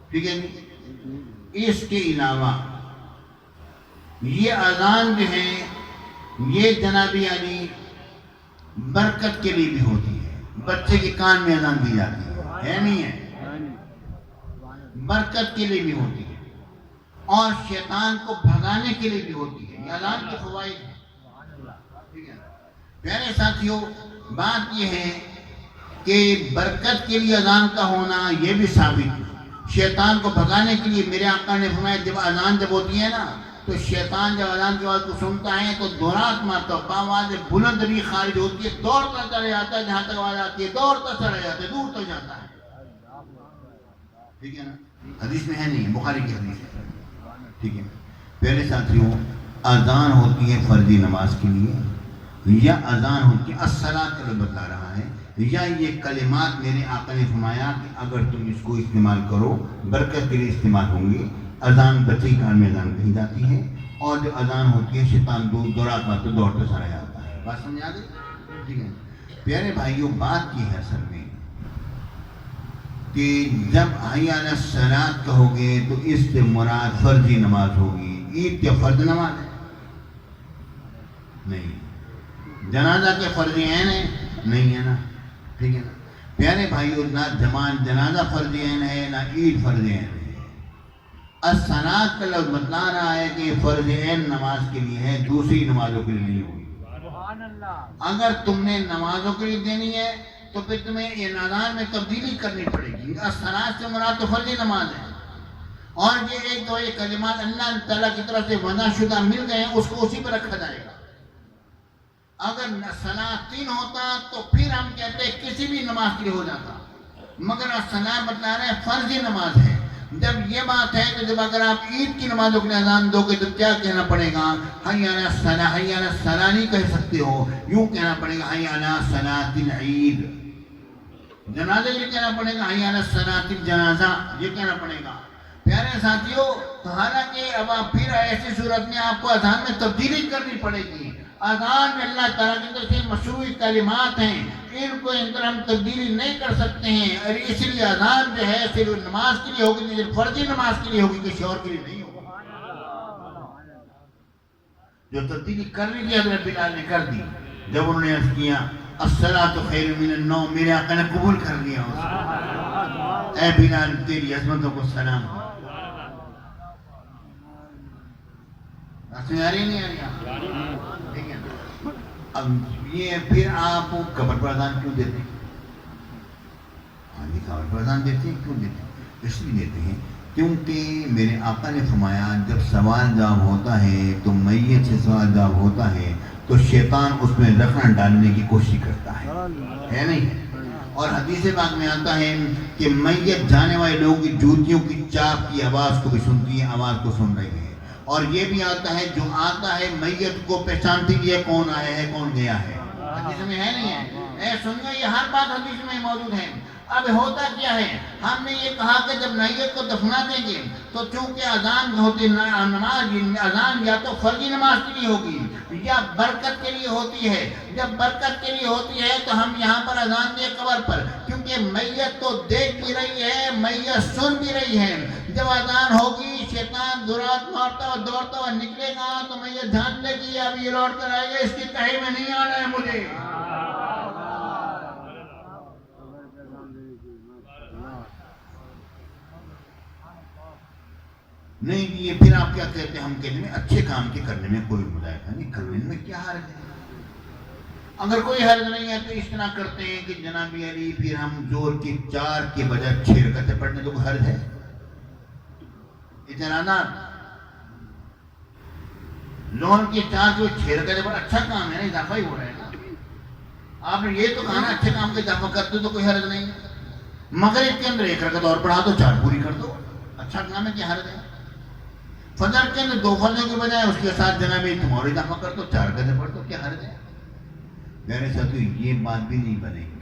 ٹھیک ہے؟ اس کے علاوہ یہ اذان جو ہے یہ جناب علی برکت کے لیے بھی ہوتی ہے۔ بچے کے کان میں اذان دی جاتی ہے نہیں ہے؟ برکت کے لیے بھی ہوتی ہے اور شیطان کو بھگانے کے لیے بھی ہوتی ہے۔ یہ اذان کے فوائد ہیں، ٹھیک ہے؟ پیارے ساتھیوں، بات یہ ہے کہ برکت کے لیے اذان کا ہونا یہ بھی ثابت ہے۔ شیطان کو بھگانے کے لیے میرے آقا نے فرمایا جب اذان جب ہوتی ہے نا تو شیطان جب اذان کی آواز کو سنتا ہے تو دورات مارتا ہے، آواز بلند بھی خارج ہوتی ہے، دوڑتا چلا جاتا ہے، جہاں تک آواز آتی ہے دوڑتا چلا جاتا ہے، دور تک جاتا ہے، ٹھیک ہے نا؟ حدیث میں ہے نہیں، بخاری کی حدیث ہے، ٹھیک ہے؟ پہلے ساتھیوں، اذان ہوتی ہے فرضی نماز کے لیے، یا اذان ہوتی ہے الصلاۃ کا لفظ بتلا رہا ہے، یا یہ کلمات میرے آقا نے فرمایا کہ اگر تم اس کو استعمال کرو برکت کے لیے استعمال ہوں گی۔ اذان بچے کے کان میں اذان کہی جاتی ہے، اور جو اذان ہوتی ہے شیطان دورات مارتے دوڑتے چلا جاتا ہے۔ بات سمجھ آ گئی؟ ٹھیک ہے پیارے بھائیوں، بات یہ ہے اصل میں کہ جب حی علی الصلاۃ کہو گے تو اس سے مراد فرضی نماز ہوگی۔ عید کیا فرض نماز ہے؟ نہیں۔ جنازہ کے فرض عین ہے؟ نہیں ہے نا، ٹھیک ہے نا؟ پیارے بھائیوں، نہ جنازہ فرض عین ہے نہ عید فرض عین ہے۔ الصلاۃ کا لفظ بتلا رہا ہے کہ فرض عین نماز کے لیے ہے، دوسری نمازوں کے لیے نہیں ہوگی۔ اگر تم نے نمازوں کے لیے دینی ہے تو پھر تمہیں یہ اذان میں تبدیلی کرنی پڑے گی۔ الصلاۃ سے مراد تو فرضی نماز ہے، اور یہ ایک دو یہ کلمات اللہ تعالیٰ کی طرف سے وضع شدہ مل گئے ہیں، اس کو اسی پر رکھا جائے گا۔ اگر صلاتین ہوتا تو پھر ہم کہتے کسی بھی نماز کے لیے ہو جاتا، مگر الصلاۃ بتلا رہے ہیں فرضی نماز ہے۔ جب یہ بات ہے تو جب اگر آپ عید کی نمازوں کے لیے اذان دو گے تو کیا کہنا پڑے گا؟ حی علی الصلاۃ، حی علی الصلاۃ نہیں کہہ سکتے ہو، یوں کہنا پڑے گا حی علی صلاۃ العید۔ جنازے یہ کہنا پڑے گا حی علی صلاۃ الجنازہ، یہ کہنا پڑے گا۔ پیارے ساتھیوں، حالانکہ اب آپ پھر ایسی صورت میں آپ کو اذان میں تبدیلی کرنی پڑے گی۔ اذان میں اللہ تعالیٰ کی طرف سے مشروع کلمات ہیں، ان کو اندر ہم تبدیلی نہیں کر سکتے ہیں، اور اس لیے اذان جو ہے صرف نماز کے لیے ہوگی، صرف فرضی نماز کے لیے ہوگی، کسی اور کے لیے نہیں ہوگی۔ جو تبدیلی کرنی تھی حضرت بلال نے کر دی جب انہوں نے عرض کیا الصلاۃ خیر من النوم، میرے آقا نے قبول کر لیا اس کو۔ اے بلال، تیری عظمتوں کو سلام۔ آ رہی نہیں آ رہی؟ ٹھیک ہے۔ اب یہ پھر آپ قبر پر اذان کیوں دیتے ہیں؟ ہاں جی، قبر پر اذان دیتے ہیں، کیوں دیتے ہیں؟ اس لیے دیتے ہیں کیونکہ میرے آقا نے فرمایا جب سوال جواب ہوتا ہے تو میت سے سوال جواب ہوتا ہے تو شیطان اس میں رخنا ڈالنے کی کوشش کرتا ہے نہیں؟ اور حدیث پاک میں آتا ہے کہ میت جانے والے لوگوں کی جوتیوں کی چاپ کی آواز کو بھی سنتی ہے، آواز کو سن رہی ہے۔ اور یہ بھی آتا ہے جو آتا ہے میت کو پہچانتی بھی ہے کون آیا ہے کون گیا ہے، حدیث میں ہے نہیں ہے؟ اے سنیے، یہ ہر بات حدیث میں موجود ہے۔ اب ہوتا کیا ہے، ہم نے یہ کہا کہ جب میت کو دفنا دیں گے تو چونکہ اذان ہوتی نماز، اذان یا تو فرضی نماز کے لیے ہوگی یا برکت کے لیے ہوتی ہے۔ جب برکت کے لیے ہوتی ہے تو ہم یہاں پر اذان دیں قبر پر، کیونکہ میت تو دیکھ بھی رہی ہے، میت سن بھی رہی ہے۔ جب اذان ہوگی شیطان دورات مارتا ہوا دوڑتا ہوا نکلے گا تو میت جان لے گی اب یہ لوٹ کر آئے گا، اس کی کہی میں نہیں آنا ہے مجھے۔ نہیں، یہ پھر آپ کیا کہتے ہیں؟ ہم کہتے ہیں اچھے کام کے کرنے میں کوئی مذائقہ نہیں، کرنے میں کیا حرج ہے؟ اگر کوئی حرج نہیں ہے تو اس طرح کرتے ہیں کہ جناب علی پھر ہم زور کی 4 کے بجائے 6 رکعتیں پڑھنے تو کوئی حرج ہے؟ اعتراضات زور کی 4 جو 6 رکعتیں پڑھ، اچھا کام ہے نا، اضافہ ہی ہو رہا ہے نا۔ آپ نے یہ تو کہا نا اچھے کام کا اضافہ کرتے تو کوئی حرج نہیں ہے۔ مغرب کے اندر 1 رکعت اور پڑھا تو 4 پوری کر دو، اچھا کام ہے، کیا حرج ہے؟ فجر کے اندر 2 فرضوں کے بجائے اس کے ساتھ جناب تم اور اضافہ کر دو، 4 رکعتیں پڑھ دو، کیا حرج ہے؟ میرے ساتھ یہ بات بھی نہیں بنے گی۔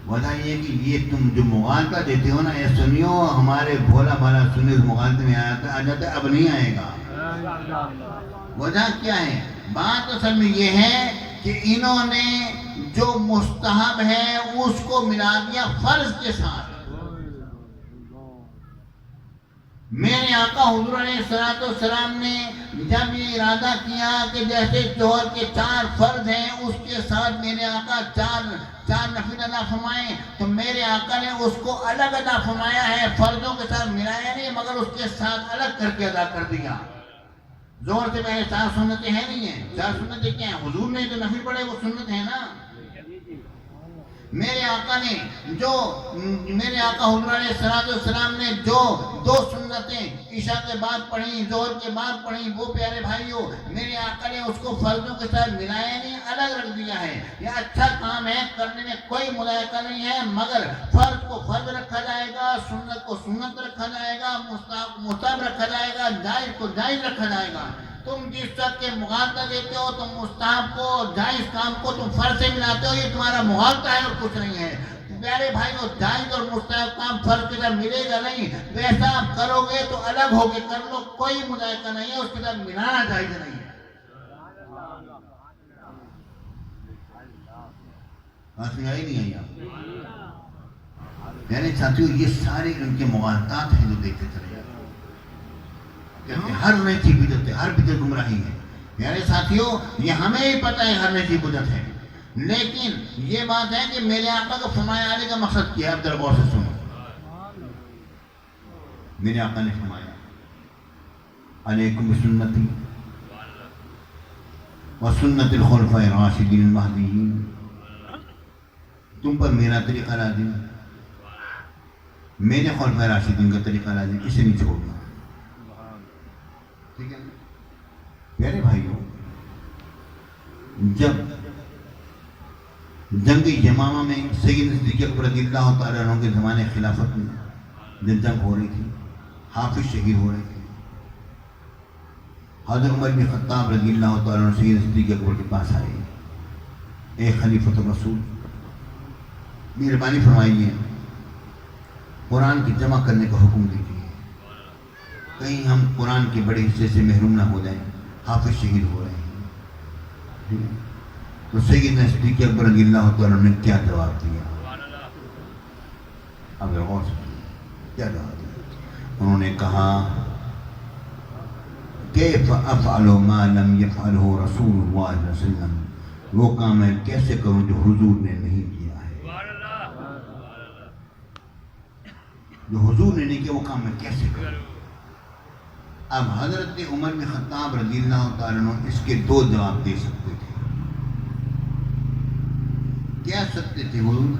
وجہ یہ کہ یہ تم جو مغالطہ دیتے ہو نا، یہ سنیو ہمارے بھولا بھالا سنی اس مغالطے میں آ جاتا ہے، اب نہیں آئے گا۔ وجہ کیا ہے؟ بات اصل میں یہ ہے کہ انہوں نے جو مستحب ہے اس کو ملا دیا فرض کے ساتھ۔ میرے آقا حضور علیہ السلام نے جب یہ ارادہ کیا کہ جیسے ظہر کے 4 فرض ہیں اس کے ساتھ میرے آقا چار نفل ادا فرمائے، تو میرے آقا نے اس کو الگ ادا فرمایا ہے، فرضوں کے ساتھ ملایا نہیں مگر اس کے ساتھ الگ کر کے ادا کر دیا۔ ظہر سے پہلے 4 سنتیں ہیں نہیں ہیں، 4 سنتیں کیا ہیں؟ حضور نے جو نفل پڑھے وہ سنت ہیں نا۔ میرے آقا حضور علیہ السلام نے جو 2 سنتیں عشاء کے بعد پڑھی، ظہر کے بعد پڑھی، وہ پیارے بھائیوں میرے آقا نے اس کو فرضوں کے ساتھ ملایا نہیں، الگ رکھ دیا ہے۔ یہ اچھا کام ہے، کرنے میں کوئی مذائقہ نہیں ہے، مگر فرض کو فرض رکھا جائے گا، سنت کو سنت رکھا جائے گا، مستحب رکھا جائے گا، جائز کو جائز رکھا جائے گا۔ تم جس وقت کے مغالطہ دیتے ہو، تم مستحب کو جائز کام کو تم فرض سے ملاتے ہو، یہ تمہارا مغالطہ ہے اور کچھ نہیں ہے۔ پیارے بھائیو، جائز اور مستحب کام فرض کے ساتھ ملے گا نہیں، ویسا آپ کرو گے تو الگ ہو کے کر لو، کوئی مذائقہ نہیں ہے، اس کے ساتھ ملانا جائز نہیں ہے۔ بات میں آئی نہیں آئی آپ؟ یعنی ساتھیو یہ سارے ان کے مغالطات ہیں جو دیکھتے چلے جاتے ہیں، کہتے ہر نئی چیز بدعت ہے، ہر بدعت گمراہی ہے۔ یعنی ساتھیو یہ ہمیں ہی پتہ ہے ہر نئی چیز بدعت ہے، لیکن یہ بات ہے کہ میرے آقا کا فرمایا آنے کا مقصد کیا ہے؟ اب ذرا غور سے سنو۔ میرے آقا نے فرمایا علیکم بسنتی وسنت الخلفاء الراشدین المہدیین، تم پر میرا طریقہ لازم، میرے خلفاء راشدین کا طریقہ لازم، اسے نہیں چھوڑنا۔ ٹھیک ہے پیارے بھائیوں، جب جنگ یمامہ میں سید صدیق اکبر رضی اللہ تعالیٰ عنہ کے زمانے خلافت میں جب جنگ ہو رہی تھی، حافظ شہید ہو رہے تھے، حضرت عمر بن خطاب رضی اللہ تعالیٰ عنہ سید صدیق اکبر کے پاس آئے، اے خلیفۃ الرسول مہربانی فرمائیے قرآن کی جمع کرنے کا حکم دیجیے، کہیں ہم قرآن کے بڑے حصے سے محروم نہ ہو جائیں، حافظ شہید ہو رہے ہیں۔ تو سیدنا صدیق اکبر رضی اللہ تعالیٰ نے کیا جواب دیا؟ اب غور سے کیا جواب دیا؟ انہوں نے کہا کیف افعل ما لم یفعلہ رسول اللہ صلی اللہ علیہ وسلم، وہ کام میں کیسے کروں جو حضور نے نہیں کیا ہے، جو حضور نے نہیں کیا وہ کام میں کیسے کروں۔ اب حضرت عمر بن خطاب رضی اللہ تعالیٰ عنہ اس کے 2 جواب دے سکتے تھے۔ کیا سکتے تھے حضور؟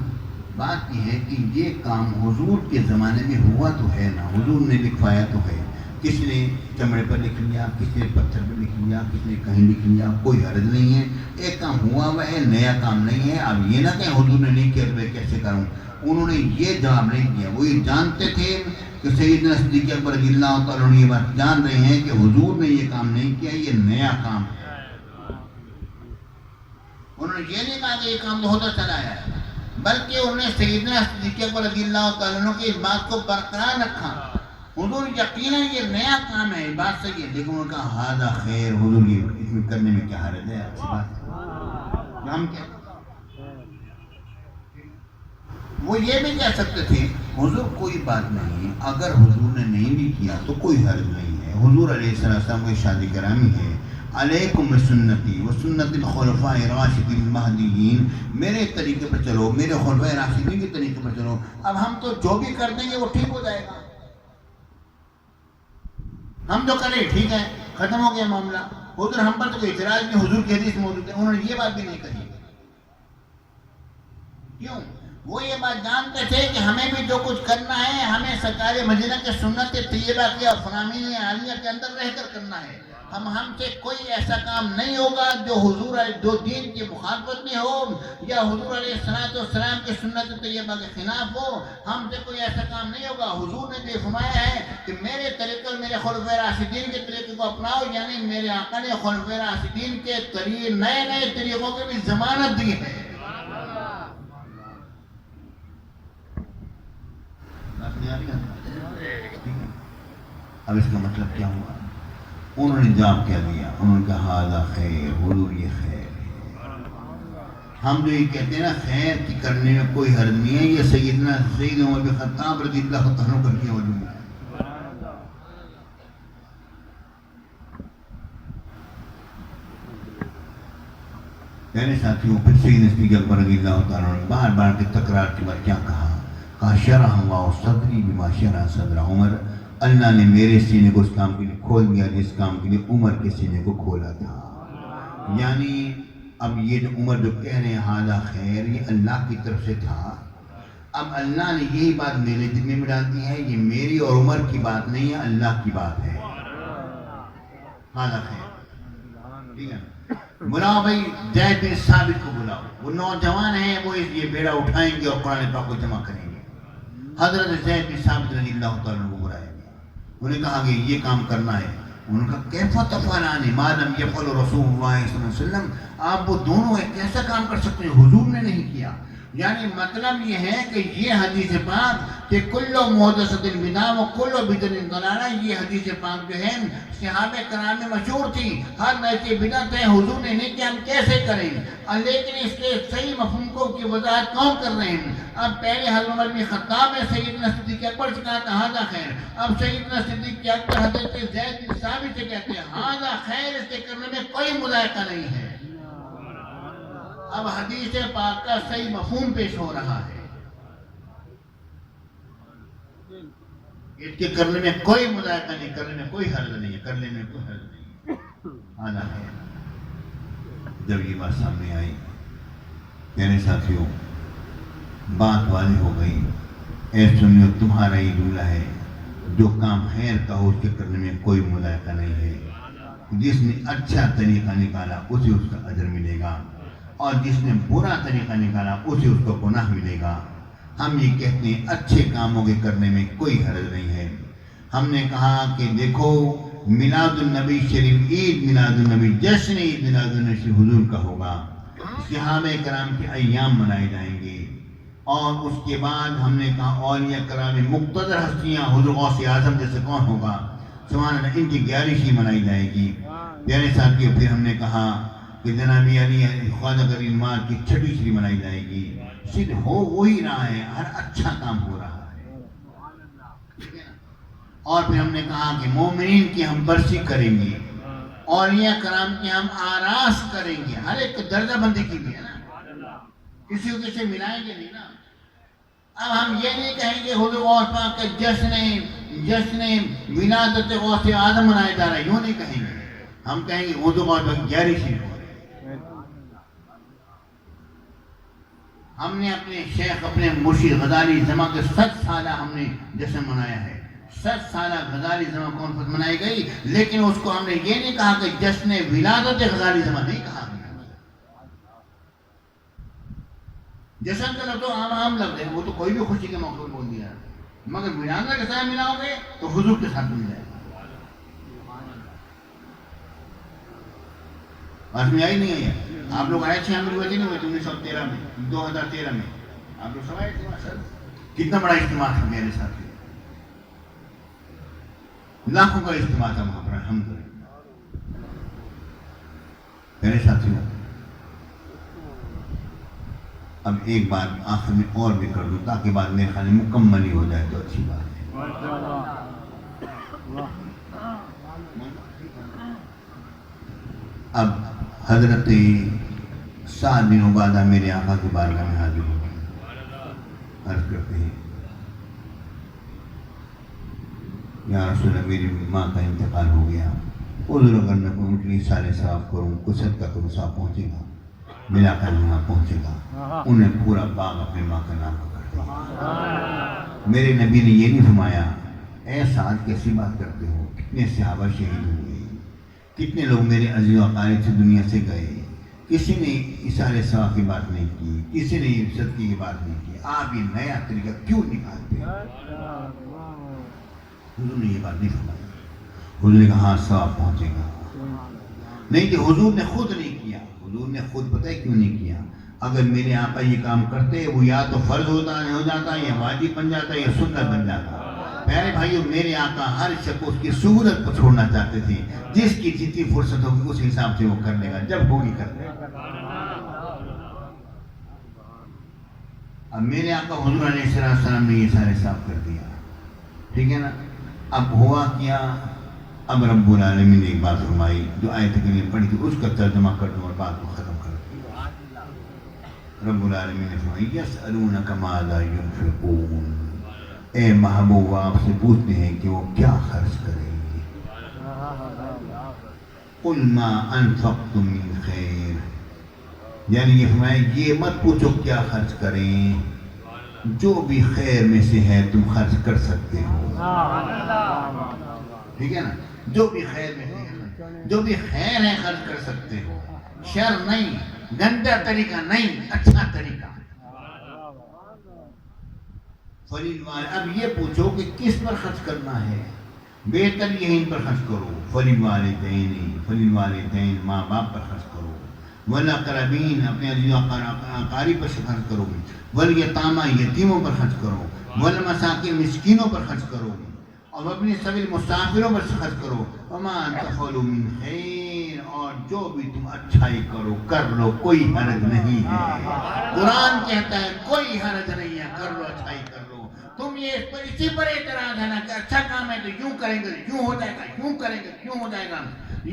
بات یہ ہے کہ یہ کام حضور کے زمانے میں ہوا تو ہے نا، حضور نے لکھوایا تو ہے، کس نے چمڑے پر لکھ لیا، کس نے پتھر پر لکھ لیا، کس نے کہیں لکھ لیا، کوئی حرج نہیں ہے، ایک کام ہوا ہوا ہے، نیا کام نہیں ہے۔ اب یہ نہ کہ حضور نے نہیں کیا تو میں کیسے کروں، انہوں نے یہ جواب نہیں دیا۔ وہ یہ جانتے تھے کہ سیدنا صدیق اکبر رضی اللہ تعالیٰ عنہ یہ بات جان رہے ہیں کہ حضور نے یہ کام نہیں کیا، یہ نیا کام ہے۔ انہوں نے یہ نہیں کہا کہ یہ کام تو ہوتا چلا ہے، بلکہ انہوں نے سیدنا صدیق اکبر رضی اللہ تعالیٰ عنہ کی اس بات کو برقرار رکھا۔ حضور یقیناً یہ نیا کام ہے، بات صحیح ہے، لیکن انہوں نے کہا ہذا خیر، حضور یہ اس میں کرنے میں کیا حرج ہے، اچھی بات ہے۔ ہم کیا وہ یہ بھی کہہ سکتے تھے حضور کوئی بات نہیں، اگر حضور نے نہیں بھی کیا تو کوئی حرج نہیں ہے۔ حضور علیہ السلام کی شادی گرامی ہے، علیکم بسنتی وسنت الخلفاء الراشدین المہدیین، میرے طریقے پر چلو، میرے خلفاء راشدین کے طریقے پر چلو۔ اب ہم تو جو بھی کر دیں گے وہ ٹھیک ہو جائے گا، ہم جو کریں ٹھیک ہے، ختم ہو گیا معاملہ۔ حضور ہم پر تو کوئی اعتراض نہیں، حضور کی حدیث موجود ہے، انہوں نے یہ بات بھی نہیں کہی۔ کیوں؟ وہ یہ بات جانتے تھے کہ ہمیں بھی جو کچھ کرنا ہے ہمیں سرکار مدینہ کے سنت طیبہ کے اور فرامین عالیہ کے اندر رہ کر کرنا ہے۔ ہم سے کوئی ایسا کام نہیں ہوگا جو حضور جو دین کی مخالفت میں ہو یا حضور علیہ السلام کی سنت طیبہ کے خلاف ہو، ہم سے کوئی ایسا کام نہیں ہوگا۔ حضور نے جو فرمایا ہے کہ میرے طریقے اور میرے خلفاء راشدین کے طریقے کو اپناؤ، یعنی میرے آقا نے خلفاء راشدین کے نئے نئے طریقوں کی بھی ضمانت دی ہے۔ نہیں آتا؟ اب اس کا مطلب کیا ہوا؟ انہوں نے جواب کیا دیا، انہوں نے کہا ہذا خیر، حضور یہ خیر ہے۔ ہم جو یہ کہتے ہیں نا خیر کی کرنے میں کوئی حرج نہیں ہے، یہ سیدنا سید عمر بن خطاب رضی اللہ تعالیٰ عنہ کر کے وجود ہے۔ میرے ساتھیوں، پھر سیدنا صدیق اکبر رضی اللہ تعالیٰ عنہ بار بار کی تکرار کے بعد کیا کہا؟ کہا شرح اللہ صدری بما شرح صدر عمر، اللہ نے میرے سینے کو اس کام کے لیے کھول دیا جس کام کے لیے عمر کے سینے کو کھولا تھا۔ یعنی اب یہ جو عمر جو کہہ رہے ہیں ہذا خیر، یہ اللہ کی طرف سے تھا۔ اب اللہ نے یہی بات میرے دل میں ڈال دی ہے، یہ میری اور عمر کی بات نہیں ہے، اللہ کی بات ہے۔ ہذا خیر، ٹھیک ہے؟ بلاؤ بھائی زید بن ثابت کو بلاؤ، وہ نوجوان ہیں، وہ یہ بیڑا اٹھائیں گے اور قرآن پاک کو جمع کریں گے۔ حضرت زید بن ثابت رضی اللہ تعالیٰ کو بلایا گیا، انہیں کہا کہ یہ کام کرنا ہے۔ انہوں نے کہا کیف تفعلان ما لم یفعل رسول اللہ صلی اللہ علیہ وسلم، آپ وہ دونوں ایک ایسا کام کر سکتے ہیں حضور نے نہیں کیا۔ یعنی مطلب یہ ہے کہ یہ حدیث پاک کہ کل محدثۃ بدعہ و کل بدعۃ ضلالہ، یہ حدیث پاک جو ہے صحابہ کرام میں مشہور تھی، ہر نئے کی بدعت ہے حضور نے نہیں کیا، ہم کیسے کریں؟ لیکن اس کے صحیح مفہوم کو کی وضاحت کون کر رہے ہیں؟ اب پہلے حضرت عمر بن خطاب نے سیدنا صدیق اکبر سے کہا تھا ہذا خیر، اب سیدنا صدیق اکبر حضرت زید بن ثابت سے کہتے ہیں ہذا خیر، اس کے کرنے میں کوئی مذائقہ نہیں ہے۔ اب حدیث پاک کا صحیح مفہوم پیش ہو رہا ہے، اس کے کرنے میں کوئی مذائقہ نہیں، کرنے میں کوئی حرج نہیں ہے، کرنے میں کوئی حرج نہیں ہے۔ آنا ہے جب یہ بات سامنے آئی میرے ساتھیوں، بات واضح ہو گئی، اے سنیو تمہارا یہ جملہ ہے، جو کام خیر کا ہو اس کے کرنے میں کوئی مذائقہ نہیں ہے۔ جس نے اچھا طریقہ نکالا اسے اس کا اجر ملے گا، اور جس نے برا طریقہ نکالا اسے اس کو گناہ ملے گا۔ ہم یہ کہتے ہیں اچھے کاموں کے کرنے میں کوئی حرج نہیں ہے۔ ہم نے کہا کہ دیکھو میلاد النبی شریف، عید میلاد النبی، جشن عید میلاد النبی شریف حضور کا ہوگا، صحابہ کرام کے ایام منائے جائیں گے، اور اس کے بعد ہم نے کہا اولیاء کرام مقتدر ہستیاں حضور غوث اعظم جیسے کون ہوگا، سبحان اللہ، ان کی 11ویں منائی جائے گی۔ پیارے ساتھیوں، پھر ہم نے کہا کہ جناب علی خواجہ غریب ماں کی 6ویں شری منائی جائے گی۔ صرف ہو وہی رہا ہے، ہر اچھا کام ہو رہا ہے۔ اور پھر ہم نے کہا کہ مومنین کی ہم برسی کریں گے، اولیاء کرام کی ہم آراس کریں گے، ہر ایک درجہ بندی کی بھی ہے نا، کسی کو کسی ملائیں گے نہیں نا۔ اب ہم یہ نہیں کہیں گے حضور غوث پاک کا جشن ولادت غوث اعظم منایا جا رہا ہے، یوں نہیں کہیں گے، ہم کہیں گے حضور غوث پاک 11ویں شری ہو رہی ہے۔ ہم نے اپنے شیخ، اپنے مرشد غزالی زماں کے 7 سالہ ہم نے جشن منایا ہے، 7 سالہ غزالی زماں کانفرنس منائی گئی، لیکن اس کو ہم نے یہ نہیں کہا کہ جشن ولادت غزالی زماں نہیں کہا۔ جشن کا لفظ عام لفظ ہے، وہ تو کوئی بھی خوشی کے موقع پر بول دیا، مگر ولادت کے ساتھ ملاؤ گے تو حضور کے ساتھ مل جائے گا۔ بات میں آئی نہیں آئی ہے؟ آپ لوگ آئے تھے، ہم لوگ نہیں ہوئے تھے 1913 میں، 2013 میں آپ لوگ سب آئے تھے۔ کتنا بڑا اجتماع تھا میرے ساتھ، لاکھوں کا اجتماع تھا وہاں پر، الحمدللہ۔ میرے ساتھیوں، اب ایک بات آخر میں اور بھی کر دوں تاکہ بعد میرے خیال میں مکمل ہی ہو جائے تو اچھی بات ہے۔ اب حضرت سعد بن عبادہ میرے آقا کی بارگاہ میں حاضر ہو گئے، عرض کرتے ہیں یا رسول اللہ، میری ماں کا انتقال ہو گیا، حضور اگر میں ان کے لیے سارے ثواب کروں، کچھ صدقہ تو ثواب پہنچے گا، میرا خیال وہاں پہنچے گا۔ انہیں پورا باغ اپنے ماں کا نام کا کر دیا۔ میرے نبی نے یہ نہیں فرمایا اے سعد کیسی بات کرتے ہو، کتنے صحابہ شہید ہوئے، کتنے لوگ میرے عزیز و اقارب سے دنیا سے گئے، کسی نے اشارے ثواب کی بات نہیں کی، کسی نے صدقے کی بات نہیں کی، آپ یہ نیا طریقہ کیوں نکالتے ہیں؟ حضور نے یہ بات نہیں فرمائی۔ حضور نے کہا ہاں ثواب پہنچے گا، نہیں کہ حضور نے خود نہیں کیا۔ حضور نے خود پتہ ہے کیوں نہیں کیا؟ اگر میرے آقا یہ کام کرتے وہ یا تو فرض ہو جاتا، یا واجب بن جاتا، یا سنت بن جاتا۔ پیارے بھائیوں میرے آقا ہر شخص کو اس کی صورت کو چھوڑنا چاہتے تھے. جس کی جتنی فرصت ہوگی اس حساب سے وہ کر لے گا, جب ہوگی کر لے گا. اب میرے آقا حضور علیہ السلام نے یہ سارے صاف کر دیا, ٹھیک ہے نا. اب ہوا کیا, اب رب العالمین نے ایک بات فرمائی جو آیت کریمہ پڑھی تھی, اس کا ترجمہ کر دوں اور بات کو ختم کر دوں. رب العالمین نے فرمایا یسألونک ماذا ینفقون, اے محبوب آپ سے پوچھتے ہیں کہ وہ کیا خرچ کریں گے. قل ما انفقتم من خیر, یعنی یہ فرمایا یہ مت پوچھو کیا خرچ کریں, جو بھی خیر میں سے ہے تم خرچ کر سکتے ہو. ٹھیک ہے نا, جو بھی خیر میں سے ہے, جو بھی خیر ہے خرچ کر سکتے ہو. شر نہیں, گندا طریقہ نہیں, اچھا طریقہ. اب یہ پوچھو کہ کس پر خرچ کرنا ہے, بہتر یہیں پر خرچ کرو. فللوالدین ماں باپ پر خرچ کرو, والاقربین اپنے عزیز و اقارب پر خرچ کرو, والیتامیٰ یتیموں پر خرچ کرو, والمساکین مسکینوں پر خرچ کرو, اور اپنے سبیل مسافروں پر خرچ کرو. وما تفعلوا من خیر, اور جو بھی تم اچھائی کرو کر لو, کوئی حرج نہیں ہے. قرآن کہتا ہے کوئی حرج نہیں ہے, کر لو, اچھائی کر لو. تم یہ اسی پر اعتراض ہے نا کہ اچھا کام ہے تو یوں کریں گے یوں ہو جائے گا, یوں کریں گے یوں ہو جائے گا,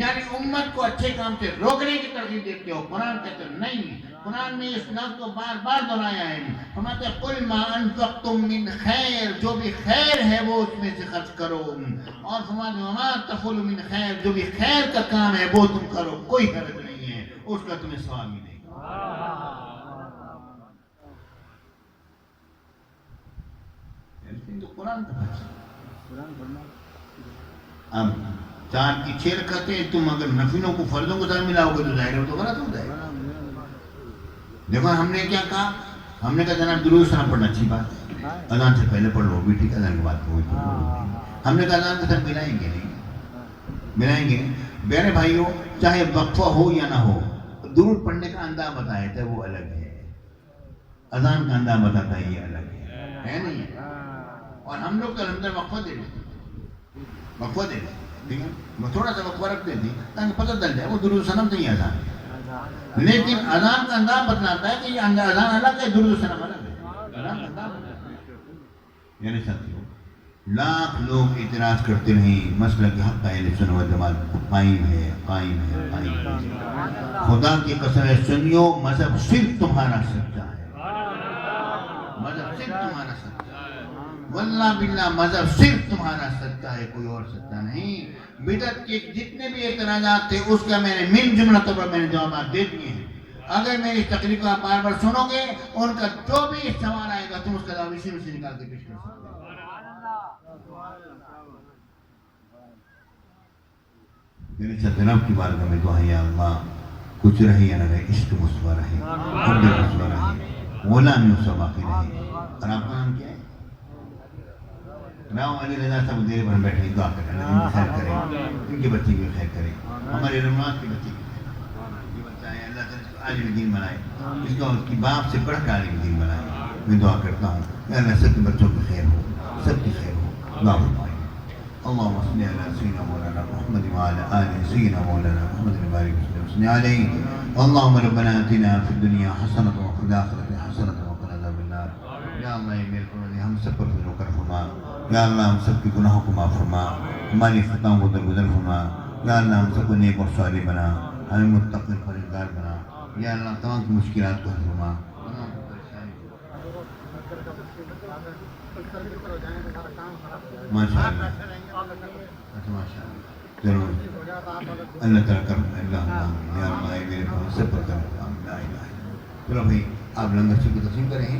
یعنی امت کو اچھے کام سے روکنے کی ترغیب دیتے ہو. قرآن کہتے ہیں نہیں, قرآن نے اس لفظ کو بار بار دہرایا ہے. فرماتے ہیں قل ما انفقتم من خیر, جو بھی خیر ہے وہ اس میں سے خرچ کرو. اور فرماتے ہیں وما تفعلوا من خیر, جو بھی خیر کا کام ہے وہ تم کرو, کوئی حرج نہیں ہے, اس کا تمہیں ثواب ملے گا. تو قرآن کا اب 4 کی 6 رکعتیں تم اگر نفلوں کو فرضوں کو ساتھ ملاؤ گے تو ظاہر ہے تو غلط ہو جائے گا. دیکھو ہم نے کیا کہا, ہم نے کہا جناب درود سلام پڑھنا اچھی بات ہے, اذان سے پہلے پڑھ لو بھی ٹھیک, اذان کے بعد کوئی ہم نے کہا اذان کے ساتھ ملائیں گے نہیں. میرے بھائیوں چاہے وقفہ ہو یا نہ ہو, درود پڑھنے کا انداز بتایا تھا وہ الگ ہے, اذان کا انداز بتاتا ہے یہ الگ ہے نہیں. اور ہم لوگ تو الحمدللہ وقفہ دے دیں, ٹھیک ہے, وہ تھوڑا سا وقفہ رکھ دیتی تاکہ پتہ چل جائے وہ درود سلام نہیں اذان ہے. لیکن اذان کا انداز بتلاتا ہے کہ یہ اذان الگ ہے, درود سلام الگ ہے. یعنی ساتھیوں لاکھ لوگ اعتراض کرتے رہیں, مسئلہ کہ حق اہل سنت والجماعت قائم ہے. خدا کی قسم ہے سنیو, مذہب صرف تمہارا سچا ہے, مذہب صرف تمہارا سچا ہے, واللہ باللہ مذہب صرف تمہارا سچا ہے, کوئی اور سچا نہیں. بدعت کے جتنے بھی اعتراضات تھے اس کا میں نے من جملہ طور پر میں نے جوابات دے دیے ہیں. اگر میری تقریر کو آپ بار بار سنو گے, ان کا جو بھی سوال آئے گا تم اس کا جواب اسی میں سے نکال کے پیش کر سکتے ہو. میرے جناب کی بارگاہ میں دعا ہے یا اللہ کچھ رہے یا نہ رہے, عشق مصطفیٰ رہے, حب مصطفیٰ رہے, غلامی مصطفیٰ باقی رہے. اور آپ کا نام کیا ہے؟ راؤ علی رضا صاحب دیر پر بیٹھے دعا کریں, ان کی خیر کریں, ان کے بچے کی خیر کریں, ہمارے رمضان کے بچے کی خیر کریں. یہ بچہ ہے اللہ تعالیٰ عالم دین بنائے, اس کا اس کی باپ سے بڑھ کر عالم دین بنائے. میں دعا کرتا ہوں کہ اللہ سب کے بچوں کی خیر ہو, سب کی خیر ہو. دعا فرمائیں. اللهم صل على سيدنا مولانا محمد وعلى آل سيدنا مولانا محمد وبارك وسلم عليه. اللهم ربنا آتنا في الدنيا حسنة وفي الآخرة حسنة وقنا عذاب النار. یا اللہ میرے پروردگار ہم سب پر فضل و کرم فرما. یا اللہ ہم سب کے گناہوں کو معاف فرما, ہماری خطاؤں کو درگزر فرما. یا اللہ ہم سب کو نیک اور صالح بنا, ہمیں متقی پرہیزگار بنا. یا اللہ تمام کی مشکلات کو حل فرما. ماشاء اللہ ضرور اللہ تعالیٰ کرم. اللہ یا اللہ میرے پاس سب پر کرم. چلو بھائی آپ لنگر سے کو تقسیم کریں.